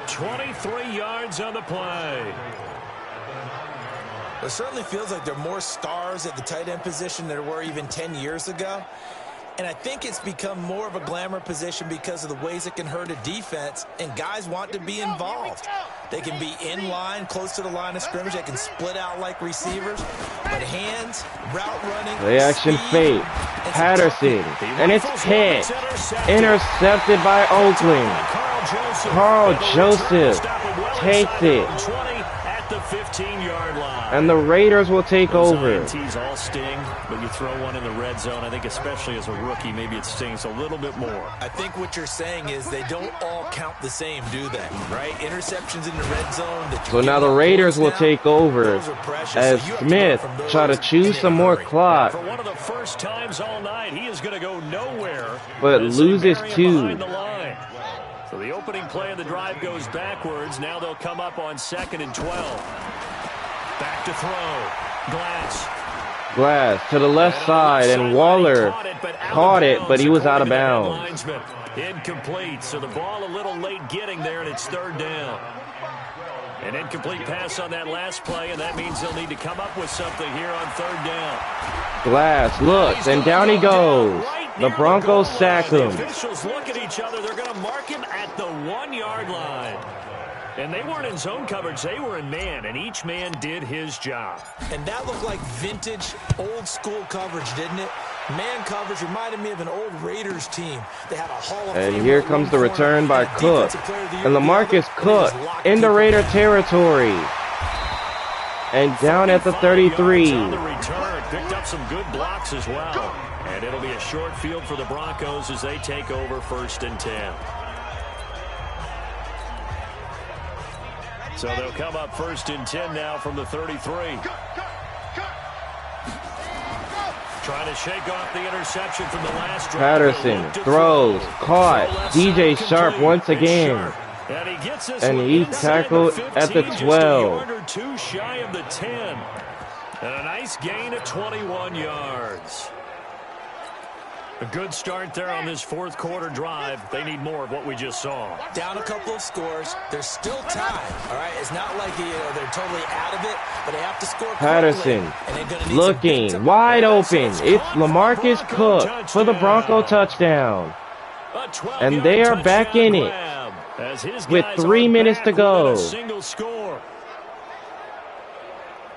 23 yards on the play. It certainly feels like there are more stars at the tight end position than there were even 10 years ago. And I think it's become more of a glamour position because of the ways it can hurt a defense, and guys want to be involved. They can be in line, close to the line of scrimmage. They can split out like receivers. But hands, route running, play action fake. Patterson, and it's hit. Intercepted by Oakland. Carl Joseph takes it. At the 15-yard line. And the Raiders will take over. INTs all sting, but you throw one in the red zone. I think especially as a rookie, maybe it stings a little bit more. I think what you're saying is they don't all count the same, do they? Right? Interceptions in the red zone. So now the Raiders will take over as Smith try to choose some more clock. For one of the first times all night, he is going to go nowhere. But loses 2. So the opening play of the drive goes backwards. Now they'll come up on 2nd and 12. Back to throw. Glass to the left side, and Waller caught it, but he was out of bounds. Incomplete, so the ball a little late getting there, and it's 3rd down. An incomplete pass on that last play, and that means they'll need to come up with something here on 3rd down. Glass looks, and down he goes. The Broncos sack him. The officials look at each other. They're going to mark him at the 1-yard line. And they weren't in zone coverage. They were in man, and each man did his job. And that looked like vintage, old-school coverage, didn't it? Man coverage reminded me of an old Raiders team. They had a Hall of Fame. And here comes the return by Cook. And LaMarcus Cook into Raider territory. And down at the 33. On the return, picked up some good blocks as well. And it'll be a short field for the Broncos as they take over 1st and 10. So they'll come up 1st and 10 now from the 33. Trying to shake off the interception from the last drive. Patterson throws, caught. DJ Sharp once again. And he's tackled at the 12. Or two shy of the 10. And a nice gain of 21 yards. A good start there on this 4th quarter drive. They need more of what we just saw. Down a couple of scores. There's still time. All right, it's not like they're totally out of it, but they have to score. Patterson looking wide open. It's LaMarcus Cook for the Bronco touchdown. And they are back in it with 3 minutes to go. Single score.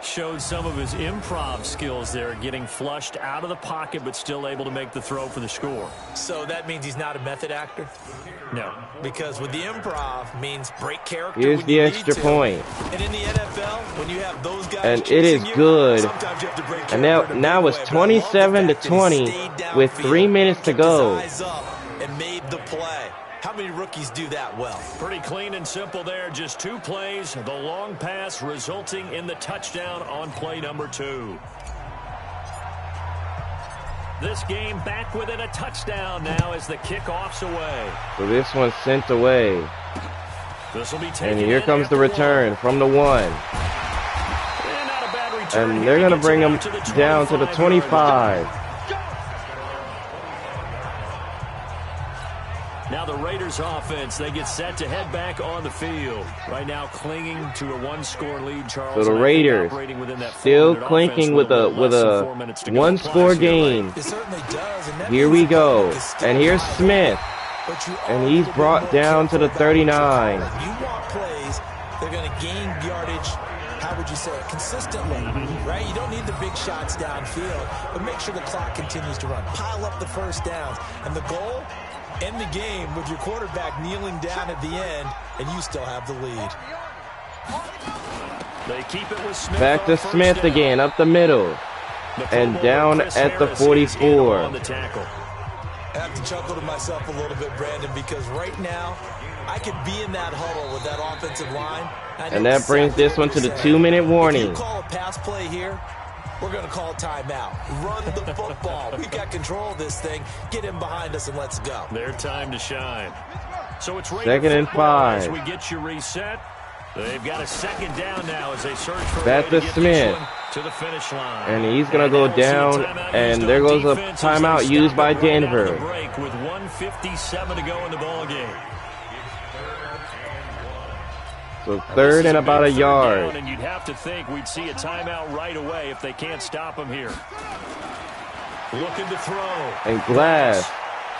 Showed some of his improv skills there, getting flushed out of the pocket but still able to make the throw for the score. So that means he's not a method actor? No. Because with the improv means break character. Here's the extra point. And in the NFL, when you have those guys, and it is good. And now it's 27-20 with 3 minutes to go. And made the play. How many rookies do that well? Pretty clean and simple there. Just 2 plays. The long pass resulting in the touchdown on play number 2. This game back within a touchdown now as the kickoff's away. So this one's sent away. This will be and here comes the return from the 1. And they're going to bring him down to the 25. Now the Raiders offense, they get set to head back on the field. Right now clinging to a 1-score lead, Charles. So the Raiders still clinking with a 1-score game. It certainly does. And here we go. And here's Smith. And he's brought down to the 39. You want plays, they're going to gain yardage, how would you say it, consistently, right? You don't need the big shots downfield, but make sure the clock continues to run. Pile up the first downs. And the goal? End the game with your quarterback kneeling down at the end, and you still have the lead. They keep it with Smith. Back to Smith again, up the middle. And down at the 44. I have to chuckle to myself a little bit, Brandon, because right now, I could be in that huddle with that offensive line. And that brings this one to the 2-minute warning. If you call a pass play here, we're going to call a timeout. Run the football. We've got control of this thing. Get him behind us and let's go. Their time to shine. So it's 2nd and 5. As we get you reset, they've got a 2nd down now as they search for back to Smith. To the finish line. And he's going to go down, and there goes a timeout used by Denver. Break with 1:57 to go in the ball game. So 3rd and about a yard. And you'd have to think we'd see a timeout right away if they can't stop him here. Looking to throw. And Glass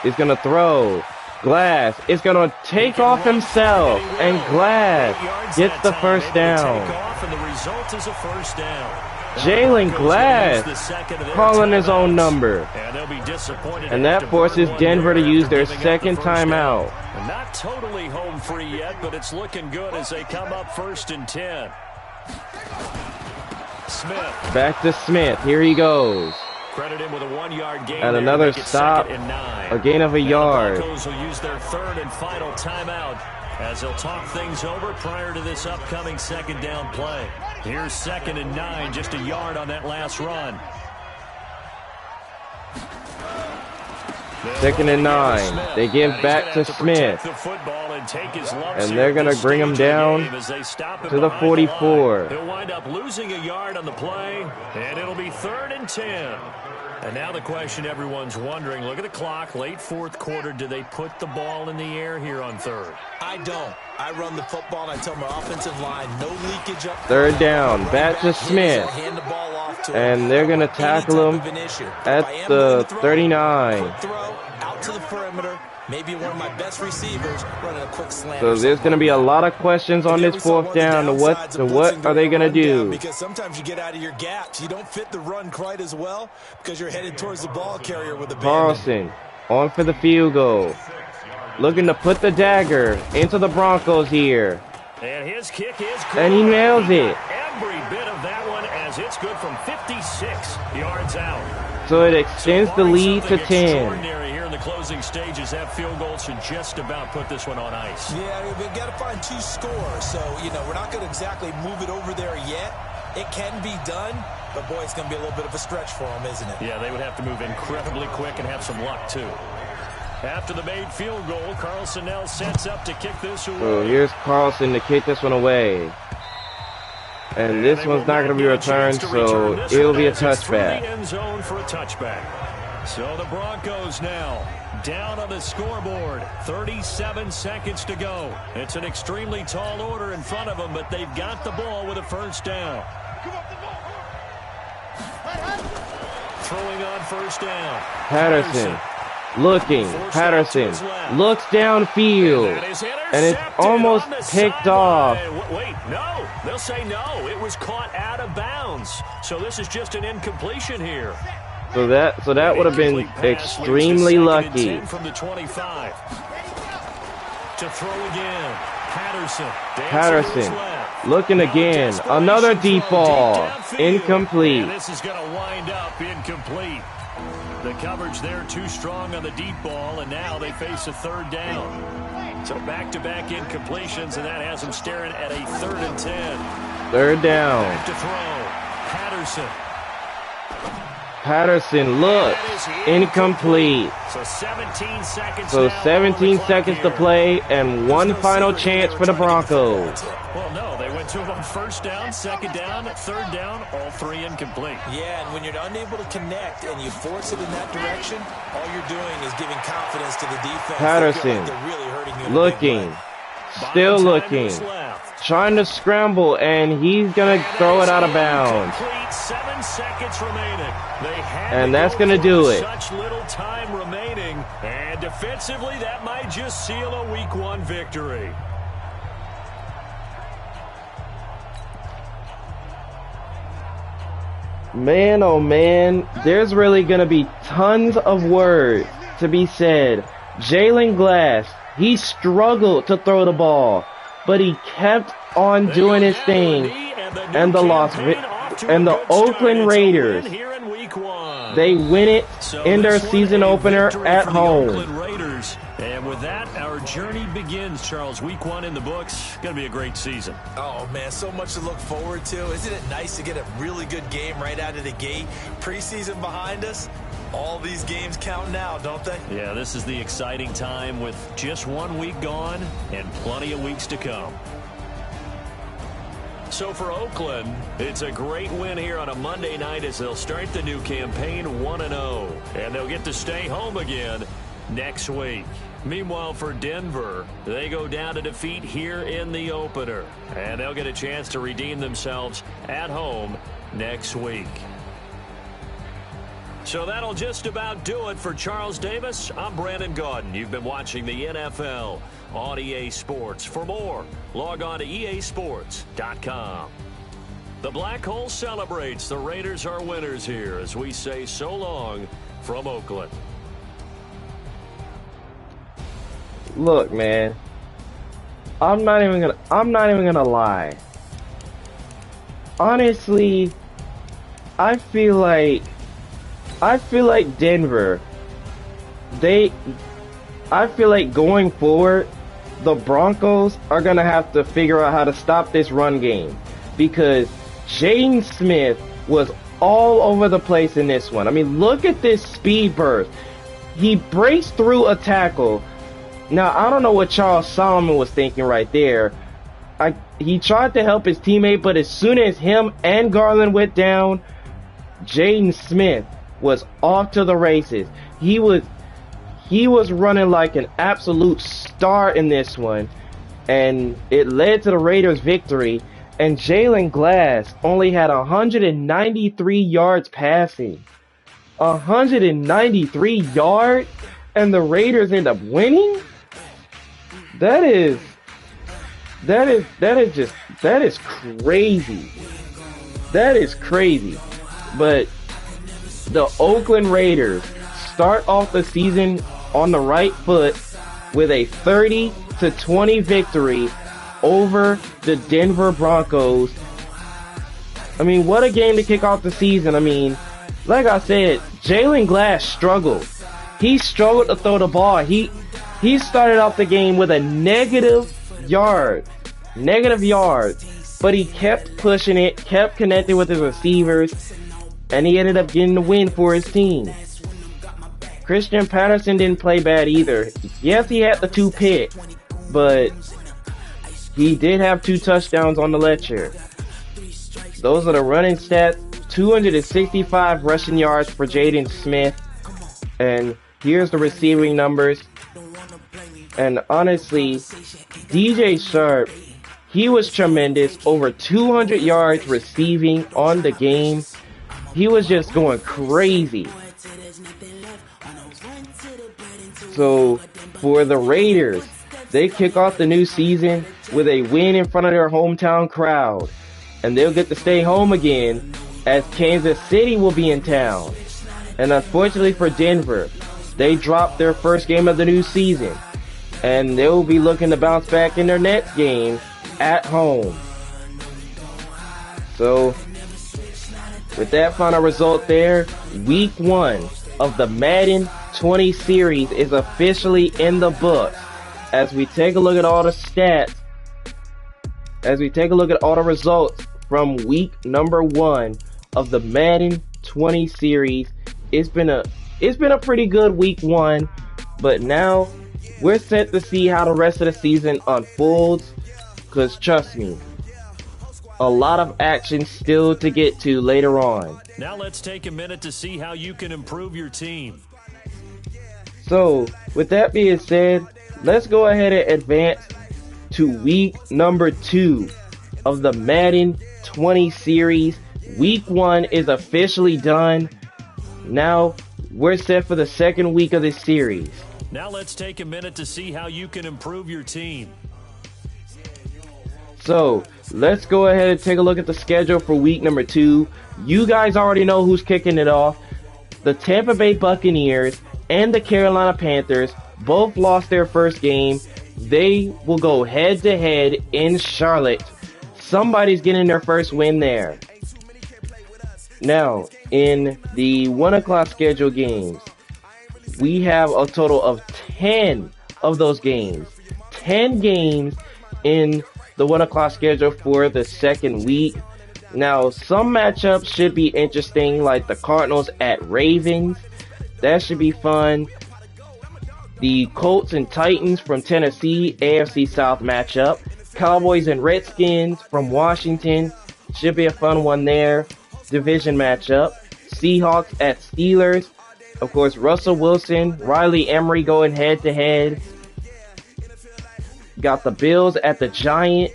is going to throw. Glass is going to take off himself. And Glass gets the first down. And the result is a first down. Jalen Glass calling his own number. And they'll be disappointed. And that forces Denver to use their 2nd timeout. Not totally home free yet, but it's looking good as they come up 1st and 10. Smith. Back to Smith. Here he goes. Credit him with a 1-yard gain. And another stop. A gain of a yard. The Broncos will use their 3rd and final timeout as they'll talk things over prior to this upcoming 2nd down play. Here's 2nd and 9, just a yard on that last run. 2nd and 9. They give back to Smith. And they're going to bring him down to the 44. He'll wind up losing a yard on the play, and it'll be 3rd and 10. And now the question everyone's wondering, look at the clock, late 4th quarter, do they put the ball in the air here on 3rd? I don't. I run the football, and I tell my offensive line, no leakage up. 3rd down, back to Smith. Hand the ball off to and they're going to tackle him at the 39. to the perimeter. Maybe one of my best receivers running a quick slant. So there's going to be a lot of questions on this fourth down. What are they going to do? Because sometimes you get out of your gaps. You don't fit the run quite as well because you're headed towards the ball carrier with a Carlson on for the field goal. Looking to put the dagger into the Broncos here. And his kick is good. And he nails it. Every bit of that one as it's good from 56 yards out. So it extends the lead to 10. Extraordinary here in the closing stages. That field goal should just about put this one on ice. Yeah, we've got to find 2 scores. So, we're not going to exactly move it over there yet. It can be done, but boy, it's going to be a little bit of a stretch for them, isn't it? Yeah, they would have to move incredibly quick and have some luck, too. After the made field goal, Carlson now sets up to kick this away. So here's Carlson to kick this one away. And this one's not going to be returned, so it'll be a touchback. The end zone for a touchback. So the Broncos now down on the scoreboard. 37 seconds to go. It's an extremely tall order in front of them, but they've got the ball with a first down. Throwing on first down. Patterson looking. Patterson looks downfield. And it's almost picked off. Wait, no. They'll say no. It was caught out of bounds. So this is just an incompletion here. So that would have been extremely lucky. From the 25. To throw again. Patterson looking again. Another deep ball. Incomplete. And this is going to wind up incomplete. The coverage there too strong on the deep ball, and now they face a third down. So back-to-back incompletions, and that has them staring at a 3rd and 10. Third down. Back to throw. Patterson looks incomplete. So 17 seconds. So 17 seconds to play, and one final chance for the Broncos. Well, no, they went to him on first down, second down, third down, all 3 incomplete. Yeah, and when you're unable to connect and you force it in that direction, all you're doing is giving confidence to the defense. Patterson like they're really hurting you looking, still looking, trying to scramble, and he's going to throw it out of bounds. 7 seconds remaining. And that's going to do it. Such little time remaining, and defensively, that might just seal a Week 1 victory. Man, oh man, there's really going to be tons of words to be said. Jalen Glass, he struggled to throw the ball, but he kept on doing his thing. And the Oakland Raiders, they win it in their season opener at home. And with that, our journey begins, Charles. Week 1 in the books. Going to be a great season. Oh, man, so much to look forward to. Isn't it nice to get a really good game right out of the gate? Preseason behind us. All these games count now, don't they? Yeah, this is the exciting time with just 1 week gone and plenty of weeks to come. So for Oakland, it's a great win here on a Monday night as they'll start the new campaign 1-0. And they'll get to stay home again next week. Meanwhile, for Denver, they go down to defeat here in the opener. And they'll get a chance to redeem themselves at home next week. So that'll just about do it for Charles Davis. I'm Brandon Gaudin. You've been watching the NFL on EA Sports. For more, log on to easports.com. The Black Hole celebrates. The Raiders are winners here as we say so long from Oakland. Look, man, I'm not even gonna lie. Honestly, I feel like Denver, I feel like going forward, the Broncos are going to have to figure out how to stop this run game, because Jaden Smith was all over the place in this one. I mean, look at this speed burst. He breaks through a tackle. Now, I don't know what Charles Solomon was thinking right there. He tried to help his teammate, but as soon as him and Garland went down, Jaden Smith was off to the races. He was running like an absolute star in this one, and it led to the Raiders' victory. And Jalen Glass only had 193 yards passing. 193 yards? and the Raiders end up winning? That is crazy. That is crazy. But the Oakland Raiders start off the season on the right foot with a 30-20 victory over the Denver Broncos. I mean, what a game to kick off the season. I mean, like I said, Jalen Glass struggled. He struggled to throw the ball. He started off the game with a negative yard, but he kept pushing it, kept connecting with his receivers, and he ended up getting the win for his team. Christian Patterson didn't play bad either. Yes, he had the 2 picks, but he did have 2 touchdowns on the ledger. Those are the running stats. 265 rushing yards for Jaden Smith. And here's the receiving numbers. And honestly, DJ Sharp, he was tremendous. Over 200 yards receiving on the game. He was just going crazy. So, for the Raiders, they kick off the new season with a win in front of their hometown crowd. And they'll get to stay home again, as Kansas City will be in town. And unfortunately for Denver, they dropped their first game of the new season. And they'll be looking to bounce back in their next game at home. So, with that final result there, week 1 of the Madden 20 series is officially in the books. As we take a look at all the stats, as we take a look at all the results from week number 1 of the Madden 20 series, it's been a pretty good week 1, but now we're set to see how the rest of the season unfolds, because trust me, a lot of action still to get to later on. Now let's take a minute to see how you can improve your team. So, with that being said, let's go ahead and advance to week number 2 of the Madden 20 series. Week 1 is officially done. Now, we're set for the second week of this series. Now let's take a minute to see how you can improve your team. So, let's go ahead and take a look at the schedule for week number 2. You guys already know who's kicking it off. The Tampa Bay Buccaneers and the Carolina Panthers both lost their first game. They will go head-to-head in Charlotte. Somebody's getting their first win there. Now, in the 1 o'clock schedule games, we have a total of 10 of those games. 10 games in the 1 o'clock schedule for the second week. Now, some matchups should be interesting, like the Cardinals at Ravens. That should be fun. The Colts and Titans from Tennessee, AFC South matchup. Cowboys and Redskins from Washington. Should be a fun one there. Division matchup. Seahawks at Steelers. Of course, Russell Wilson, Riley Emery going head-to-head. Got the Bills at the Giants.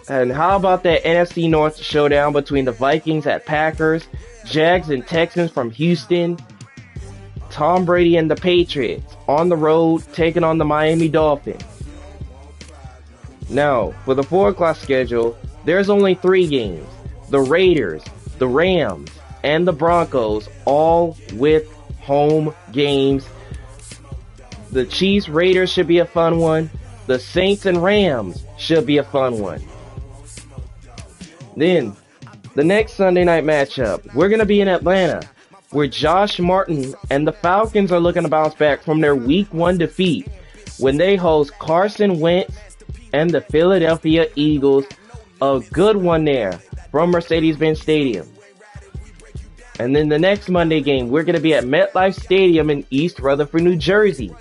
And how about that NFC North showdown between the Vikings at Packers, Jags and Texans from Houston, Tom Brady and the Patriots on the road taking on the Miami Dolphins. Now, for the 4 o'clock schedule, there's only 3 games. The Raiders, the Rams, and the Broncos, all with home games. The Chiefs Raiders should be a fun one. The Saints and Rams should be a fun one. Then, the next Sunday night matchup, we're going to be in Atlanta, where Josh Martin and the Falcons are looking to bounce back from their week 1 defeat when they host Carson Wentz and the Philadelphia Eagles. A good one there from Mercedes-Benz Stadium. And then the next Monday game, we're going to be at MetLife Stadium in East Rutherford, New Jersey,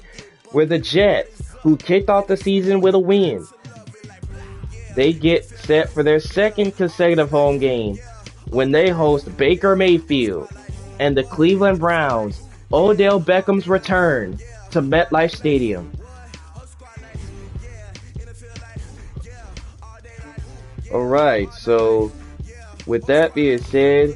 where the Jets, who kicked off the season with a win, they get set for their second consecutive home game when they host Baker Mayfield and the Cleveland Browns. Odell Beckham's return to MetLife Stadium. Alright, so with that being said,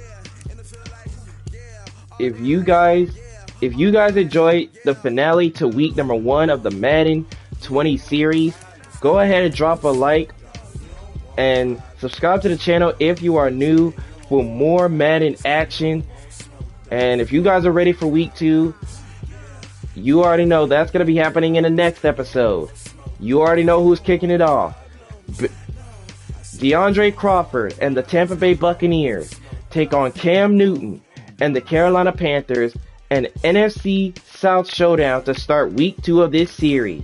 if you guys if you guys enjoyed the finale to week number 1 of the Madden 20 series, go ahead and drop a like and subscribe to the channel if you are new for more Madden action. And if you guys are ready for week 2, you already know that's going to be happening in the next episode. You already know who's kicking it off. DeAndre Crawford and the Tampa Bay Buccaneers take on Cam Newton and the Carolina Panthers, an NFC South showdown to start week 2 of this series.